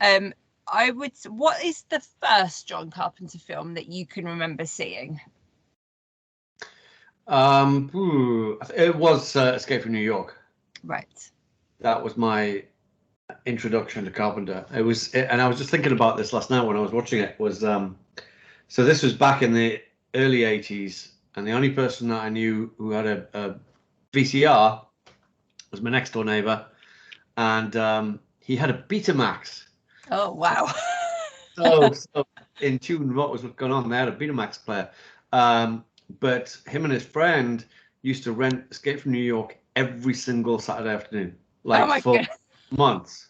What is the first John Carpenter film that you can remember seeing? It was Escape from New York. Right. That was my introduction to Carpenter. And I was just thinking about this last night when I was watching it. So this was back in the early 80s, and the only person that I knew who had a VCR was my next door neighbor, and he had a Betamax. Oh wow. So in tune with what was going on. They had a Betamax player. But him and his friend used to rent Escape from New York every single Saturday afternoon, like for months.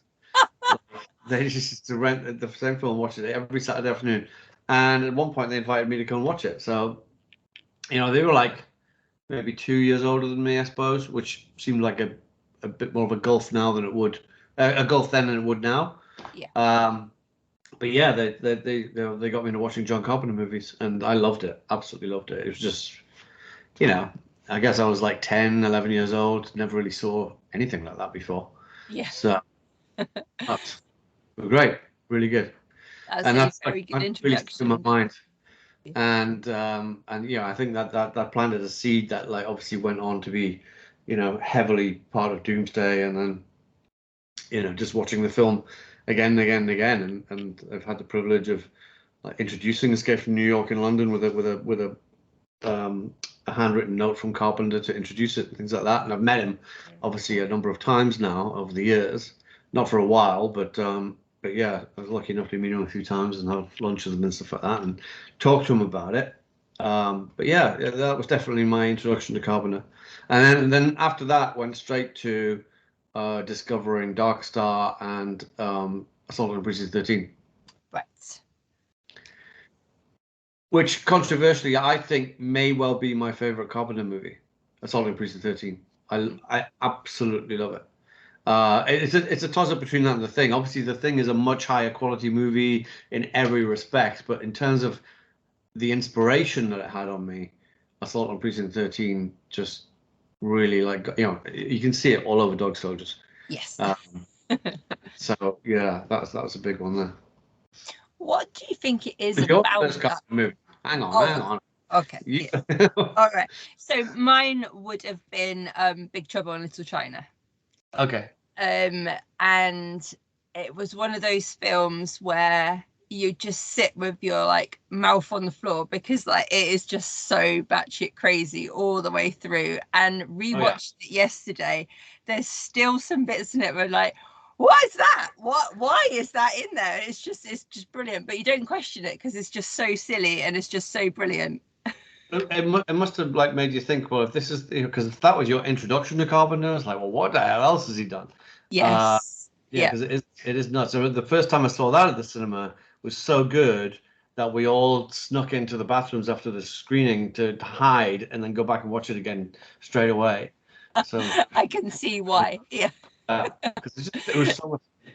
They just used to rent the same film and watch it every Saturday afternoon. And at one point, they invited me to come watch it. So, they were like maybe 2 years older than me, I suppose, which seemed like a bit more of a gulf now than it would a gulf then than it would now. Yeah. But yeah, they got me into watching John Carpenter movies, and I loved it. Absolutely loved it. It was just, I guess I was like 10, 11 years old. Never really saw anything like that before. Yeah. So that's great. Really good. That's a very good introduction. Really stuck in my mind. And I think that planted a seed that like obviously went on to be, heavily part of Doomsday, and then, just watching the film again and again and again, and I've had the privilege of introducing Escape from New York in London with a handwritten note from Carpenter to introduce it and things like that. And I've met him obviously a number of times now over the years, not for a while, but yeah, I was lucky enough to meet him a few times and have lunch with him and stuff like that and talk to him about it. But yeah, that was definitely my introduction to Carpenter. And then after that went straight to discovering Dark Star and Assault on Precinct 13. Right. Which, controversially, I think may well be my favorite Carpenter movie, Assault on Precinct 13. I absolutely love it. It's a toss-up between that and The Thing. Obviously, The Thing is a much higher quality movie in every respect, but in terms of the inspiration that it had on me, Assault on Precinct 13 just really, you can see it all over Dog Soldiers. Yes. So yeah, that was a big one there. What do you think it is about that movie? Hang on. Okay. Yeah. All right. So mine would have been Big Trouble in Little China. Okay. And it was one of those films where you just sit with your mouth on the floor because it is just so batshit crazy all the way through. And rewatched it yesterday. There's still some bits in it where what is that? Why is that in there? It's just brilliant. But you don't question it because it's just so silly and it's just so brilliant. It must have made you think, well, if this is, because if that was your introduction to Carpenter, it's like, well, what the hell else has he done? Yes. Yeah, because it is nuts. So the first time I saw that at the cinema was so good that we all snuck into the bathrooms after the screening to hide and then go back and watch it again straight away. So I can see why. Yeah. Because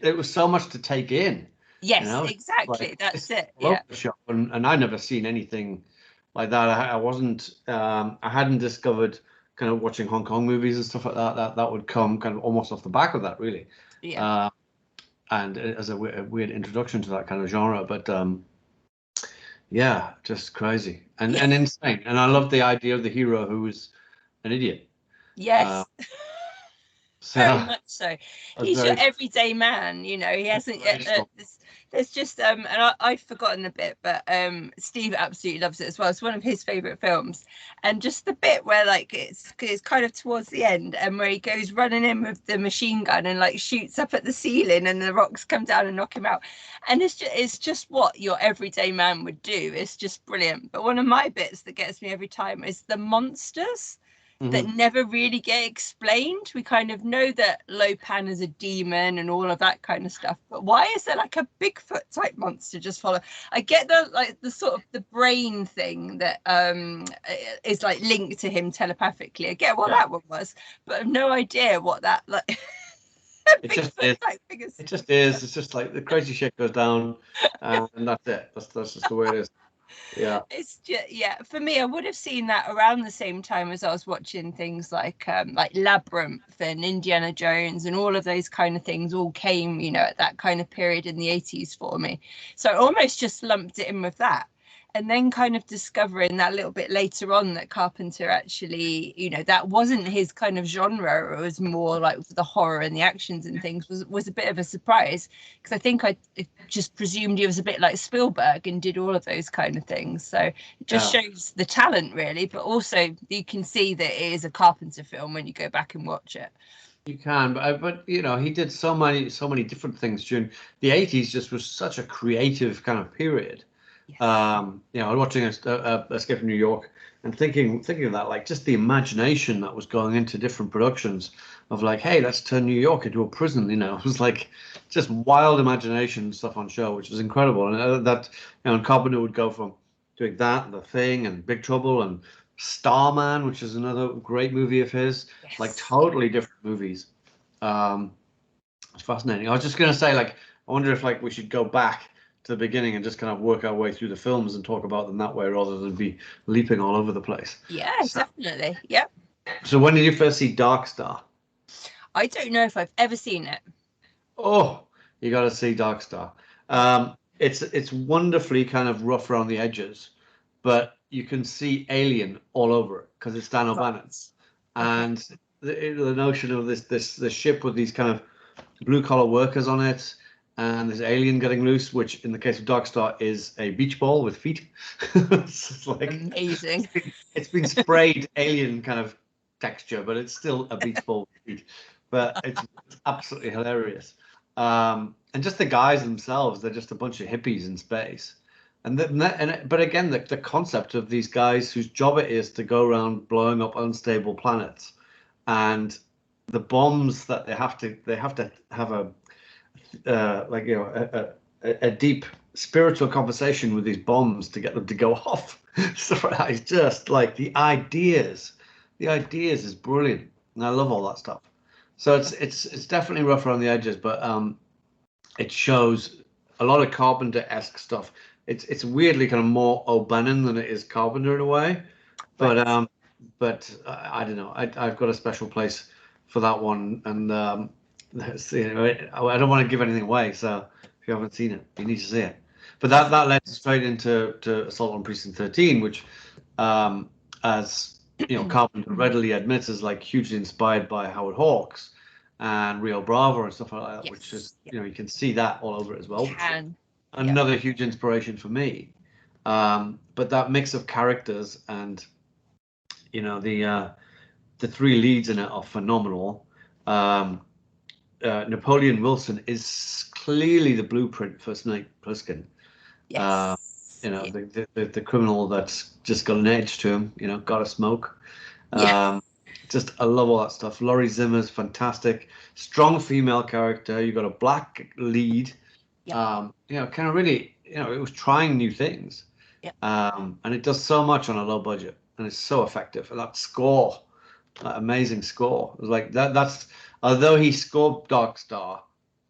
it was so much to take in. Yes, exactly. That's it. Yeah. And I'd never seen anything like that. I wasn't. I hadn't discovered kind of watching Hong Kong movies and stuff like that. That would come kind of almost off the back of that, really. Yeah. And as a weird introduction to that kind of genre, but yeah, just crazy and insane. And I love the idea of the hero who was an idiot. Yes. Very much so. He's your everyday man, he hasn't. There's just and I've forgotten a bit, but Steve absolutely loves it as well. It's one of his favorite films, and just the bit where it's kind of towards the end, and where he goes running in with the machine gun and shoots up at the ceiling, and the rocks come down and knock him out, and it's just what your everyday man would do. It's just brilliant. But one of my bits that gets me every time is the monsters that never really get explained. We kind of know that Lo Pan is a demon and all of that kind of stuff, but why is there a Bigfoot type monster just follow? I get the sort of the brain thing that is linked to him telepathically. I get what that one was, but I've no idea what that it just is. It just is. It's just the crazy shit goes down, and that's it. That's just the way it is. Yeah. It's just, yeah, for me, I would have seen that around the same time as I was watching things like Labyrinth and Indiana Jones, and all of those kind of things all came, you know, at that kind of period in the 80s for me. So I almost just lumped it in with that. And then kind of discovering that a little bit later on that Carpenter actually, you know, that wasn't his kind of genre. It was more like the horror and the actions and things, was a bit of a surprise, because I think I just presumed he was a bit like Spielberg and did all of those kind of things. So it just shows the talent, really, but also you can see that it is a Carpenter film when you go back and watch it. You can, but you know, he did so many different things during the 80s. Just was such a creative kind of period. Yes. You know, I was watching Escape from New York and thinking of that, like just the imagination that was going into different productions of like, hey, let's turn New York into a prison. You know, it was like just wild imagination stuff on show, which was incredible. And that, you know, and Carpenter would go from doing that, and The Thing, and Big Trouble, and Starman, which is another great movie of his. Yes. Like totally different movies. It's fascinating. I was just gonna say, like, I wonder if like we should go back to the beginning and just kind of work our way through the films and talk about them that way rather than be leaping all over the place. Yeah, definitely. Yep. So when did you first see Dark Star? I don't know if I've ever seen it. Oh, you got to see Dark Star. It's wonderfully kind of rough around the edges, but you can see Alien all over it because it's Dan O'Bannon, and the notion of this ship with these kind of blue collar workers on it, and there's alien getting loose, which in the case of Dark Star is a beach ball with feet. It's like amazing. It's been sprayed alien kind of texture, but it's still a beach ball with feet. But it's absolutely hilarious. And just the guys themselves, they're just a bunch of hippies in space. But again, the concept of these guys whose job it is to go around blowing up unstable planets, and the bombs that they have to have a like, you know, a deep spiritual conversation with these bombs to get them to go off. So it's just like the ideas is brilliant, and I love all that stuff. So it's definitely rough around the edges, but it shows a lot of Carpenter-esque stuff. It's weirdly kind of more O'Bannon than it is Carpenter in a way, but I don't know. I've got a special place for that one, and you know, I don't want to give anything away. So if you haven't seen it, you need to see it. But that led straight into Assault on Precinct 13, which, as you know, Carpenter readily admits is like hugely inspired by Howard Hawks and Rio Bravo and stuff like that, which is, you know, you can see that all over it as well. Another huge inspiration for me. But that mix of characters and, you know, the three leads in it are phenomenal. Napoleon Wilson is clearly the blueprint for Snake Plissken. Yes. You know, the criminal that's just got an edge to him, you know, got to smoke. Just, I love all that stuff. Laurie Zimmer's fantastic. Strong female character. You got a black lead. You know, kind of really, you know, it was trying new things. And it does so much on a low budget, and it's so effective. And that score, that amazing score, it was like that's although he scored Dark Star,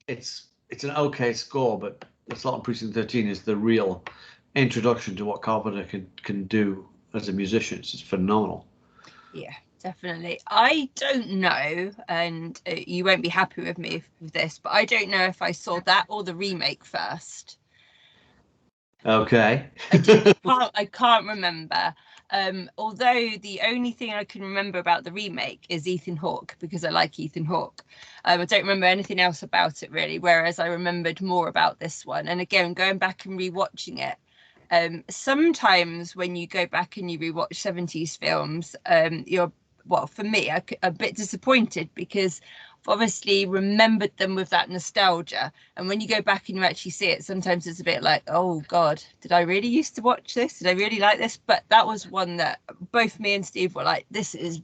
it's an okay score, but Assault on Precinct 13 is the real introduction to what Carpenter can do as a musician. It's just phenomenal. Yeah, definitely. I don't know, and you won't be happy with me with this, but I don't know if I saw that or the remake first. Okay. I can't remember. Although the only thing I can remember about the remake is Ethan Hawke, because I like Ethan Hawke. I don't remember anything else about it really, whereas I remembered more about this one. And again, going back and rewatching it, sometimes when you go back and you rewatch 70s films, you're, well, for me, a bit disappointed because I've obviously remembered them with that nostalgia. And when you go back and you actually see it, sometimes it's a bit like, oh God, did I really used to watch this? Did I really like this? But that was one that both me and Steve were like, this is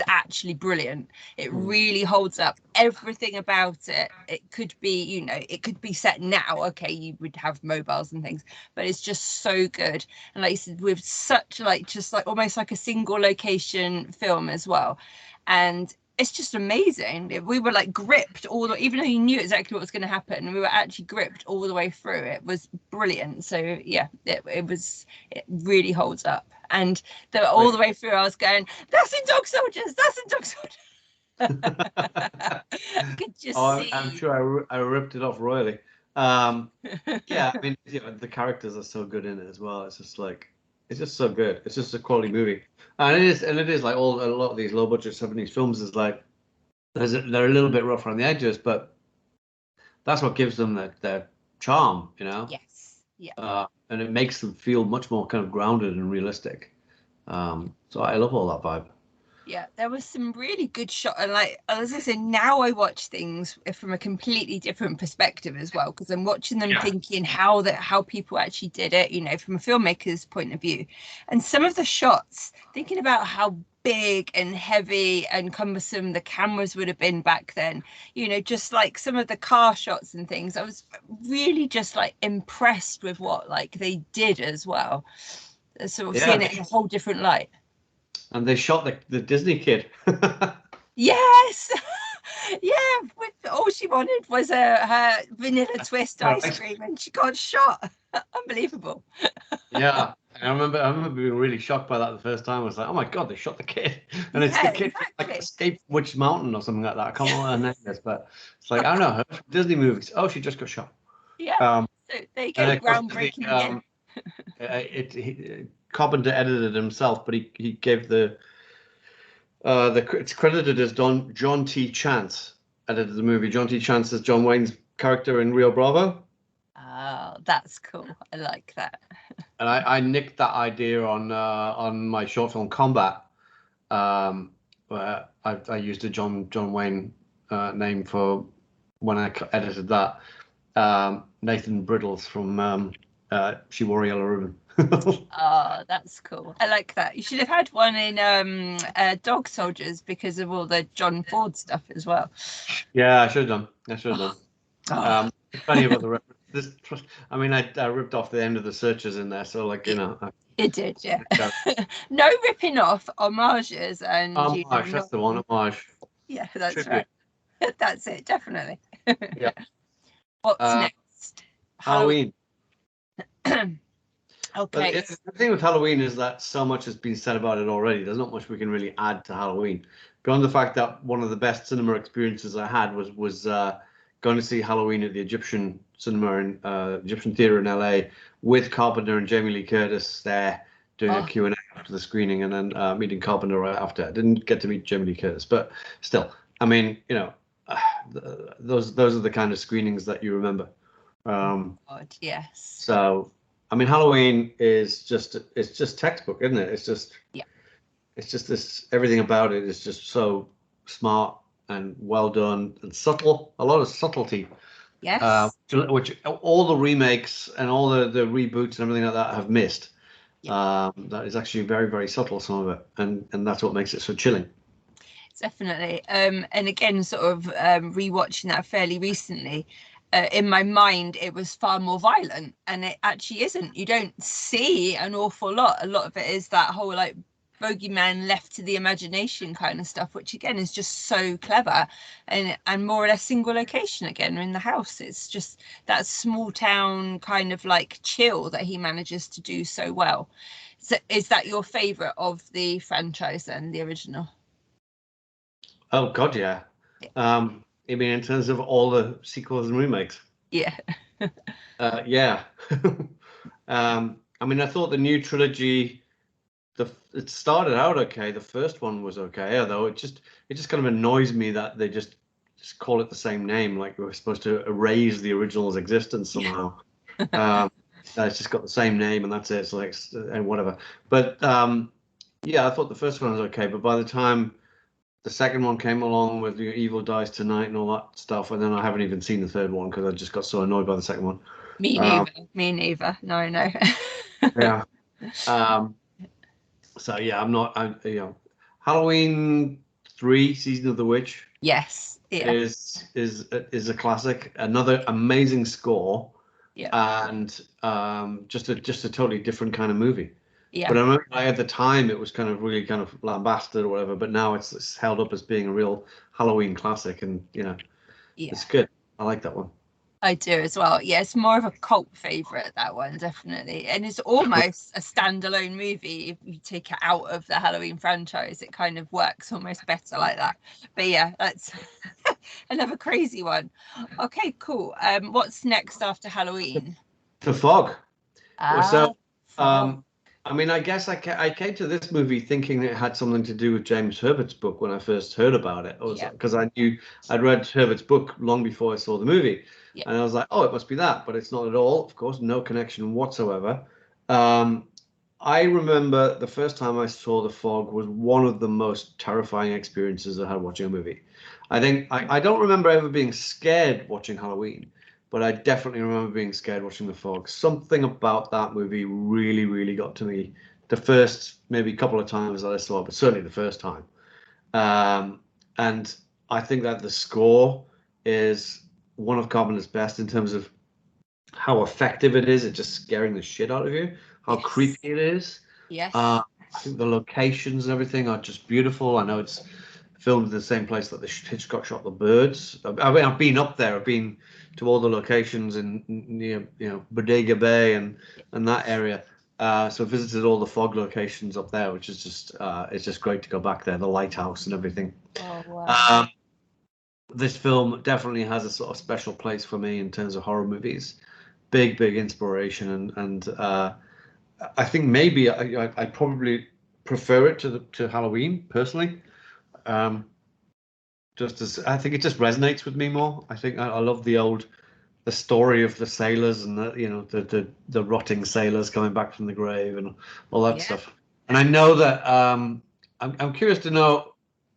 actually brilliant. It really holds up. Everything about it. It could be, you know, it could be set now. Okay, you would have mobiles and things, but it's just so good. And like you said, with such like, just like almost like a single location film as well. And it's just amazing. We were like gripped even though you knew exactly what was going to happen, we were actually gripped all the way through. It was brilliant. So yeah, it really holds up. And all the way through I was going, that's in Dog Soldiers, that's in Dog Soldiers. I could just see. I'm sure I ripped it off royally. Yeah, I mean, the characters are so good in it as well. It's just like, it's just so good. It's just a quality movie, and it is like a lot of these low budget 70s films is like, they're a little bit rough around the edges, but that's what gives them their charm, Yes. Yeah. And it makes them feel much more kind of grounded and realistic. So I love all that vibe. Yeah, there was some really good shot, and like as I say, now I watch things from a completely different perspective as well, because I'm watching them thinking how people actually did it, from a filmmaker's point of view. And some of the shots, thinking about how big and heavy and cumbersome the cameras would have been back then, just like some of the car shots and things, I was really just like impressed with what like they did as well. Sort of seeing it in a whole different light. And they shot the Disney kid. Yes. Yeah, all she wanted was her vanilla twist ice cream, and she got shot. Unbelievable. Yeah, I remember being really shocked by that the first time. I was like, oh my god, they shot the kid, and it's the kid like escaped Witch Mountain or something like that. I can't remember what her name is, but it's like, I don't know, her from Disney movies. Oh, she just got shot. Yeah. So there you go, groundbreaking again. Carpenter edited it himself, but he gave it's credited as John T. Chance edited the movie. John T. Chance is John Wayne's character in Rio Bravo. Oh, that's cool. I like that. And I nicked that idea on my short film Combat, where I used a John Wayne name for when I edited that. Nathan Briddles from She Wore Yellow Ribbon. Oh, that's cool. I like that. You should have had one in Dog Soldiers because of all the John Ford stuff as well. Yeah, I should have done. Funny about the reference. I mean, I ripped off the end of the searches in there, so like it did, yeah. No ripping off, homages and homage. That's the one, homage. Yeah, that's tribute. Right. That's it, definitely. Yeah. What's next? Halloween. Okay. The thing with Halloween is that so much has been said about it already. There's not much we can really add to Halloween, beyond the fact that one of the best cinema experiences I had was going to see Halloween at the Egyptian cinema in Egyptian theater in LA with Carpenter and Jamie Lee Curtis there doing a Q&A after the screening, and then meeting Carpenter right after. I didn't get to meet Jamie Lee Curtis, but still, I mean, those are the kind of screenings that you remember. God, yes. So, I mean, Halloween it's just textbook, isn't it? It's just this, everything about it is just so smart and well done and subtle, a lot of subtlety. Yes. Which all the remakes and all the reboots and everything like that have missed. That is actually very, very subtle, some of it, and that's what makes it so chilling. Definitely. And again, sort of rewatching that fairly recently, in my mind it was far more violent, and it actually isn't. You don't see an awful lot. A lot of it is that whole like bogeyman left to the imagination kind of stuff, which again is just so clever, and more or less single location again in the house. It's just that small town kind of like chill that he manages to do so well. So is that your favorite of the franchise then, the original? Oh god, yeah. I mean, in terms of all the sequels and remakes. Yeah. Yeah. I mean, I thought the new trilogy, it started out okay. The first one was okay, although it just kind of annoys me that they just call it the same name, like we were supposed to erase the original's existence somehow. It's just got the same name and that's it. So like, and whatever. But yeah, I thought the first one was okay, but by the time the second one came along with Evil Dies Tonight and all that stuff, and then I haven't even seen the third one because I just got so annoyed by the second one. Me neither. Me neither. No. Yeah. So yeah, I'm not. Halloween 3: Season of the Witch. Yes. Yeah. Is a classic. Another amazing score. Yeah. And just a totally different kind of movie. Yeah. But I remember at the time it was kind of really kind of lambasted or whatever, but now it's held up as being a real Halloween classic, and it's good. I like that one. I do as well. Yeah, it's more of a cult favorite, that one, definitely. And it's almost a standalone movie. If you take it out of the Halloween franchise, it kind of works almost better like that. But yeah, that's another crazy one. Okay, cool. What's next after Halloween? The Fog. So, Fog. I mean, I guess I came to this movie thinking it had something to do with James Herbert's book when I first heard about it. Because I knew I'd read Herbert's book long before I saw the movie. Yeah. And I was like, oh, it must be that. But it's not at all. Of course, no connection whatsoever. I remember the first time I saw The Fog was one of the most terrifying experiences I had watching a movie. I don't remember ever being scared watching Halloween, but I definitely remember being scared watching The Fog. Something about that movie really, really got to me the first maybe couple of times that I saw it, but certainly the first time. And I think that the score is one of Carpenter's best in terms of how effective it is at just scaring the shit out of you, how creepy it is. Yes. I think the locations and everything are just beautiful. I know it's filmed in the same place that the Hitchcock shot The Birds. I mean, I've been up there. I've been to all the locations in near, Bodega Bay and that area. So visited all the Fog locations up there, which is just it's just great to go back there. The lighthouse and everything. Oh wow. This film definitely has a sort of special place for me in terms of horror movies. Big inspiration, and I think maybe I probably prefer it to Halloween personally. Just as I think it just resonates with me more. I think I love the story of the sailors and the rotting sailors coming back from the grave and all that stuff. And I know that I'm curious to know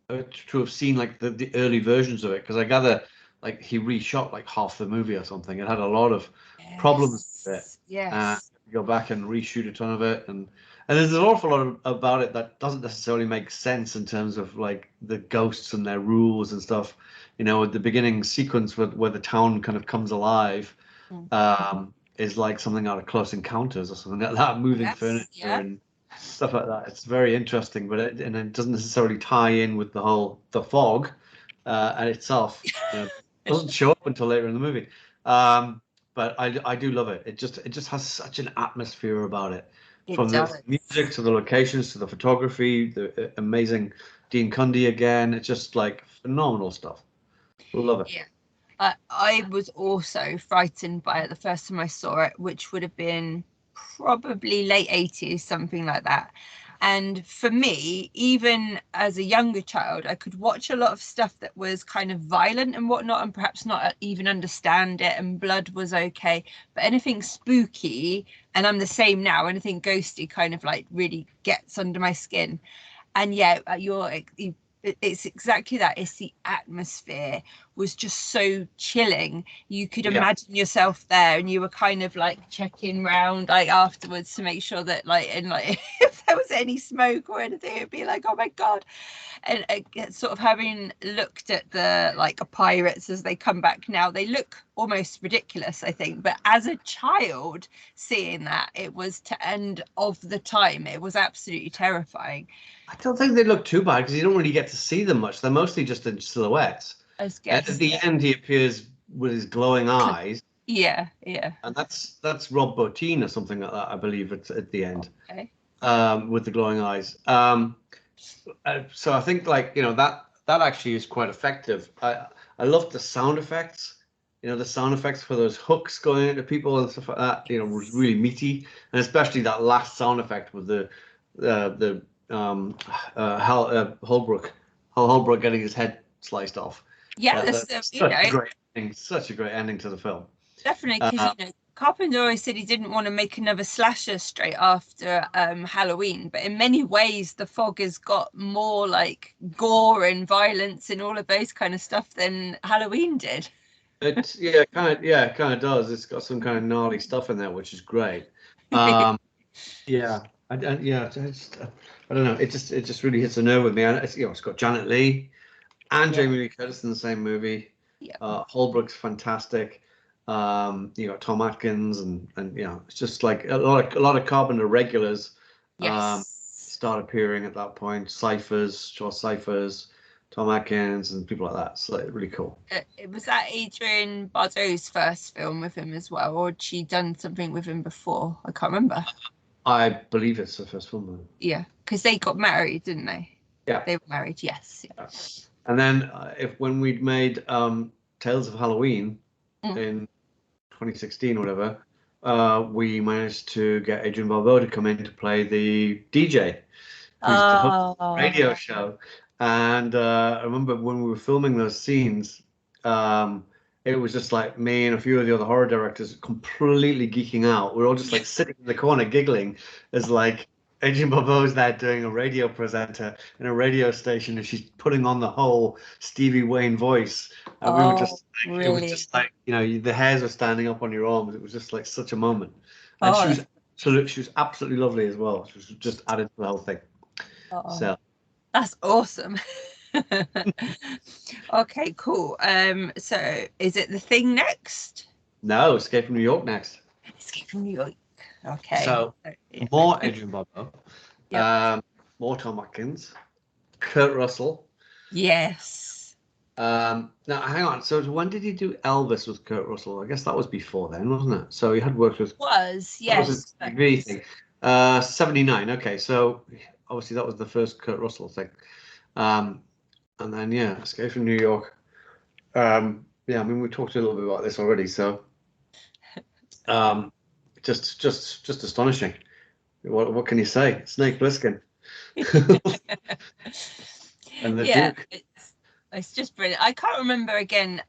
to have seen like the early versions of it, because I gather like he reshot like half the movie or something. It had a lot of problems with it. Yes. Go back and reshoot a ton of it, and there's an awful lot about it that doesn't necessarily make sense in terms of like the ghosts and their rules and stuff. At the beginning sequence where the town kind of comes alive, is like something out of Close Encounters or something like that, moving furniture and stuff like that. It's very interesting, but it doesn't necessarily tie in with the Fog and itself. It doesn't show up until later in the movie. But I do love it. It just has such an atmosphere about it. From the music to the locations to the photography, the amazing Dean Cundey again. It's just like phenomenal stuff. Love it. Yeah. I was also frightened by it the first time I saw it, which would have been probably late 80s, something like that. And for me, even as a younger child, I could watch a lot of stuff that was kind of violent and whatnot, and perhaps not even understand it, and blood was okay. But anything spooky, and I'm the same now, anything ghosty kind of like really gets under my skin. And it's exactly that. It's the atmosphere was just so chilling. You could imagine yourself there, and you were kind of like checking round like afterwards to make sure that if there was any smoke or anything, it'd be like, oh my god. And sort of having looked at the pirates as they come back now, they look almost ridiculous, I think. But as a child seeing that, it was to end of the time. It was absolutely terrifying. I don't think they look too bad because you don't really get to see them much. They're mostly just in silhouettes. And at the end, he appears with his glowing eyes. Yeah. And that's Rob Bottin or something like that, I believe, at the end. Okay. With the glowing eyes. So I think that actually is quite effective. I love the sound effects. The sound effects for those hooks going into people and stuff like that. Was really meaty, and especially that last sound effect with the Holbrook getting his head sliced off. Yeah, that's such a great ending to the film. Definitely, because Carpenter always said he didn't want to make another slasher straight after Halloween, but in many ways the Fog has got more like gore and violence and all of those kind of stuff than Halloween did. It kind of does. It's got some kind of gnarly stuff in there, which is great. I don't know. It just really hits a nerve with me. And it's got Janet Leigh and Jamie Lee Curtis in the same movie. Holbrook's fantastic. You got Tom Atkins and it's just like a lot of Carpenter regulars start appearing at that point. Short ciphers, Tom Atkins, and people like that. It's like really cool. Was that Adrienne Barbeau's first film with him as well, or had she done something with him before? I can't remember. I believe it's the first film. Yeah, because they got married, didn't they? Yeah, they were married. Yes. Yeah. And then when we'd made Tales of Halloween in 2016 or whatever, we managed to get Adrienne Barbeau to come in to play the DJ who used to host the radio show. And I remember when we were filming those scenes, it was just like me and a few of the other horror directors completely geeking out. We're all just like sitting in the corner giggling as like Adrienne Barbeau's there doing a radio presenter in a radio station, and she's putting on the whole Stevie Wayne voice. And we were just like, it was just like, you know, the hairs were standing up on your arms. It was just like such a moment. And she was absolutely lovely as well. She was just added to the whole thing. So that's awesome. Okay, cool. So is it The Thing next? No, Escape from New York next. Escape from New York. Okay. So more Adrienne Barbeau, more Tom Atkins, Kurt Russell. Yes. Now hang on. So when did he do Elvis with Kurt Russell? I guess that was before then, wasn't it? So he had worked with. Yes. TV thing. 79. Okay, so obviously that was the first Kurt Russell thing. And then Escape from New York. I mean we talked a little bit about this already. So just astonishing. What can you say? Snake Plissken. And the Duke. It's just brilliant. I can't remember again,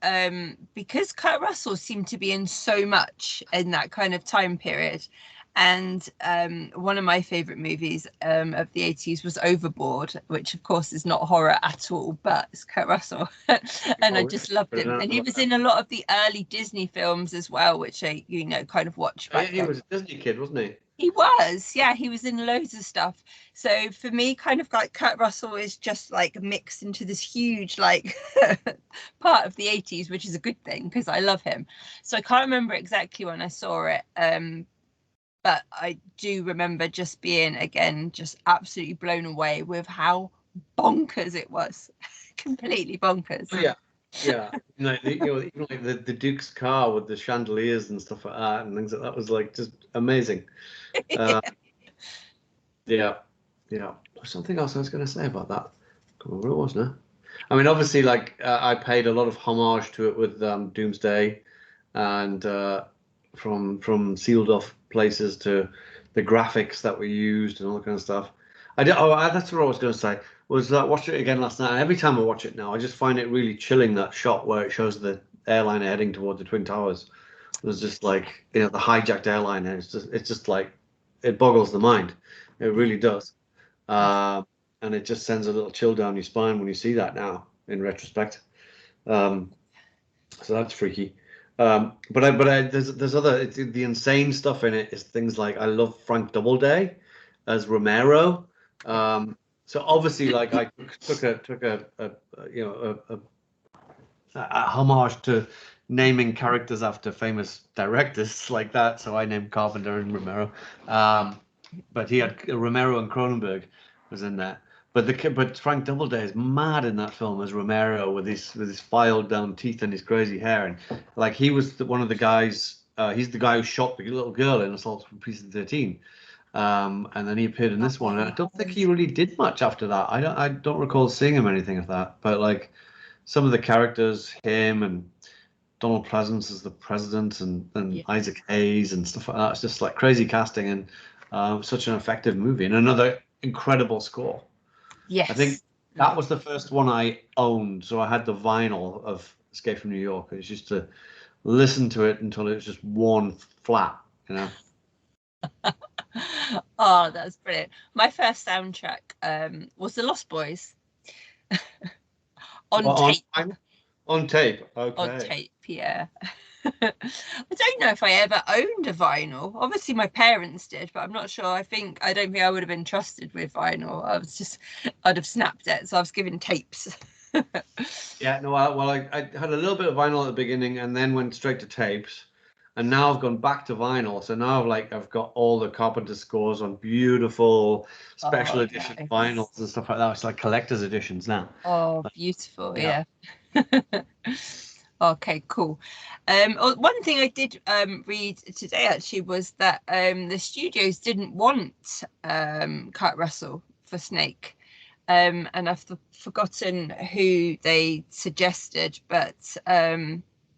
because Kurt Russell seemed to be in so much in that kind of time period. And one of my favourite movies of the 80s was Overboard, which of course is not horror at all, but it's Kurt Russell. And I just loved him. And he was in a lot of the early Disney films as well, which I, kind of watched back then. He was a Disney kid, wasn't he? He was, yeah, he was in loads of stuff. So for me, kind of like Kurt Russell is just like mixed into this huge like part of the 80s, which is a good thing because I love him. So I can't remember exactly when I saw it. But I do remember just being, again, just absolutely blown away with how bonkers it was. Completely bonkers. Oh, yeah. Even like the Duke's car with the chandeliers and stuff like that and things like that was like just amazing. Yeah. Something else I was going to say about that. I can't remember what it was now. I mean, obviously, like I paid a lot of homage to it with Doomsday, and from sealed off places to the graphics that were used and all that kind of stuff. That's what I was going to say. Was that watched it again last night, and every time I watch it now, I just find it really chilling, that shot where it shows the airliner heading towards the Twin Towers. It was just like, the hijacked airliner. It's just like, it boggles the mind. It really does. And it just sends a little chill down your spine when you see that now, in retrospect. So that's freaky. But there's other, the insane stuff in it is things like, I love Frank Doubleday as Romero. So obviously, like I took a homage to naming characters after famous directors like that. So I named Carpenter and Romero. But he had Romero and Cronenberg was in there. But Frank Doubleday is mad in that film as Romero with his filed down teeth and his crazy hair, and like he was one of the guys. He's the guy who shot the little girl in Assault on PG-13, and then he appeared in this one. And I don't think he really did much after that. I don't recall seeing him anything of that. But like some of the characters, him and Donald Pleasance as the president, and Isaac Hayes and stuff like that. It's just like crazy casting and such an effective movie and another incredible score. Yes. I think that was the first one I owned. So I had the vinyl of Escape from New York. I used to listen to it until it was just worn flat, Oh, that's brilliant. My first soundtrack was The Lost Boys. On tape. On tape, okay. On tape, yeah. I don't know if I ever owned a vinyl. Obviously my parents did, but I'm not sure. I don't think I would have been trusted with vinyl. I'd have snapped it, so I was given tapes. Yeah, no, I had a little bit of vinyl at the beginning and then went straight to tapes. And now I've gone back to vinyl. So now I've got all the Carpenter scores on beautiful special edition vinyls and stuff like that. It's like collector's editions now. Oh, beautiful. Yeah. Okay, cool. One thing I did read today actually was that the studios didn't want Kurt Russell for Snake. And I've forgotten who they suggested, but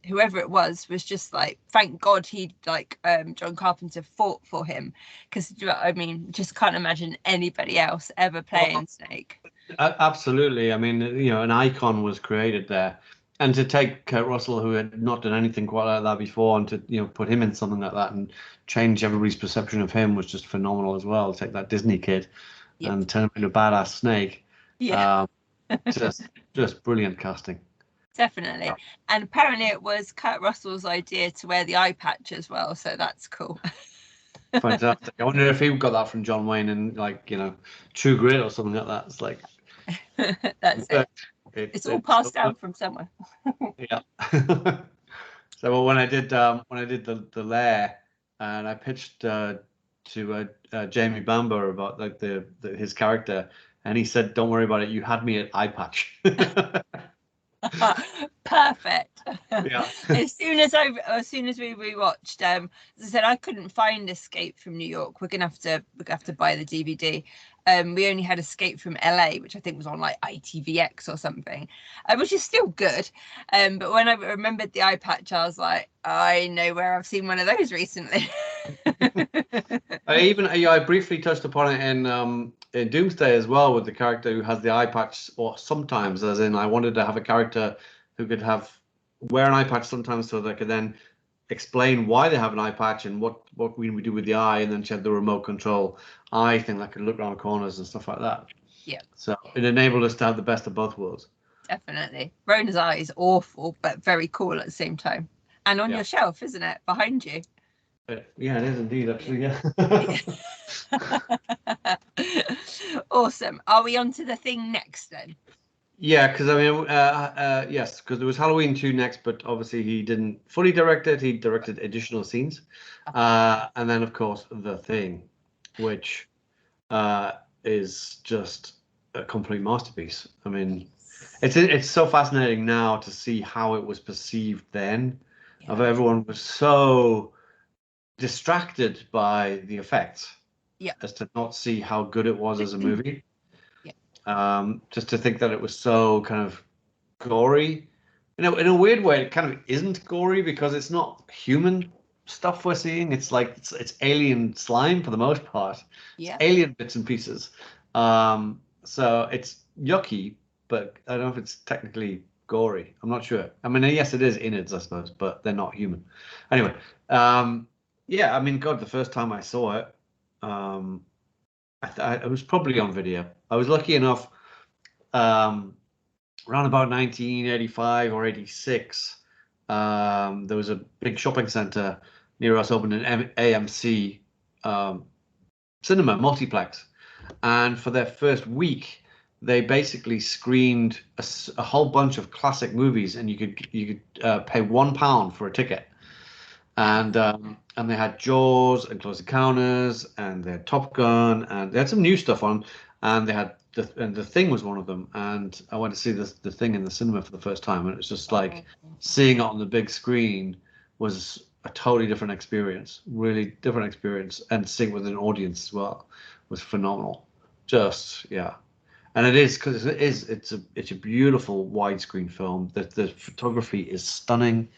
whoever it was just like, thank God he John Carpenter fought for him, because I mean, just can't imagine anybody else ever playing Snake. Absolutely. I mean, an icon was created there, and to take Kurt Russell, who had not done anything quite like that before, and to put him in something like that and change everybody's perception of him was just phenomenal as well. Take that Disney kid and turn him into a badass Snake. Yeah. Just brilliant casting. Definitely. Yeah. And apparently it was Kurt Russell's idea to wear the eye patch as well, so that's cool. Fantastic. I wonder if he got that from John Wayne and True Grit or something like that. It's like that's it. It's all passed down from somewhere. Yeah. So when I did the Lair, and I pitched to Jamie Bamber about his character, and he said, "Don't worry about it. You had me at eye patch." Perfect. Yeah. as soon as we rewatched, as I said, I couldn't find Escape from New York. We're gonna have to buy the DVD. We only had Escape from LA, which I think was on like ITVX or something, which is still good. But when I remembered the eye patch, I was like, I know where I've seen one of those recently. I briefly touched upon it in Doomsday as well, with the character who has the eye patch, or sometimes, as in I wanted to have a character who could wear an eye patch sometimes, so they could then explain why they have an eye patch and what we do with the eye, and then she had the remote control eye thing that could look around corners and stuff like that. Yeah. So it enabled us to have the best of both worlds. Definitely. Rona's eye is awful, but very cool at the same time. And on your shelf, isn't it? Behind you. Yeah, it is indeed, actually, yeah. Awesome. Are we on to the thing next then? Yeah, because I mean, yes, because there was Halloween 2 next, but obviously he didn't fully direct it. He directed additional scenes. And then, of course, The Thing, which is just a complete masterpiece. I mean, it's so fascinating now to see how it was perceived then. Yeah. Of everyone was so distracted by the effects, as to not see how good it was as a movie. Just to think that it was so kind of gory. In a weird way, it kind of isn't gory because it's not human stuff we're seeing. It's like it's alien slime for the most part. Yeah. It's alien bits and pieces. So it's yucky, but I don't know if it's technically gory. I'm not sure. I mean, yes, it is innards, I suppose, but they're not human. Anyway, yeah, I mean, God, the first time I saw it, it was probably on video. I was lucky enough, around about 1985 or 86, there was a big shopping center near us opened an AMC cinema multiplex, and for their first week, they basically screened a whole bunch of classic movies, and you could pay £1 for a ticket. And they had Jaws and Close Encounters, and they had Top Gun, and they had some new stuff on, and they had The Thing was one of them. And I went to see The Thing in the cinema for the first time, and it was just like seeing it on the big screen was a totally different experience, really different experience, and seeing it with an audience as well was phenomenal. Just and it is, because it's a beautiful widescreen film. The photography is stunning.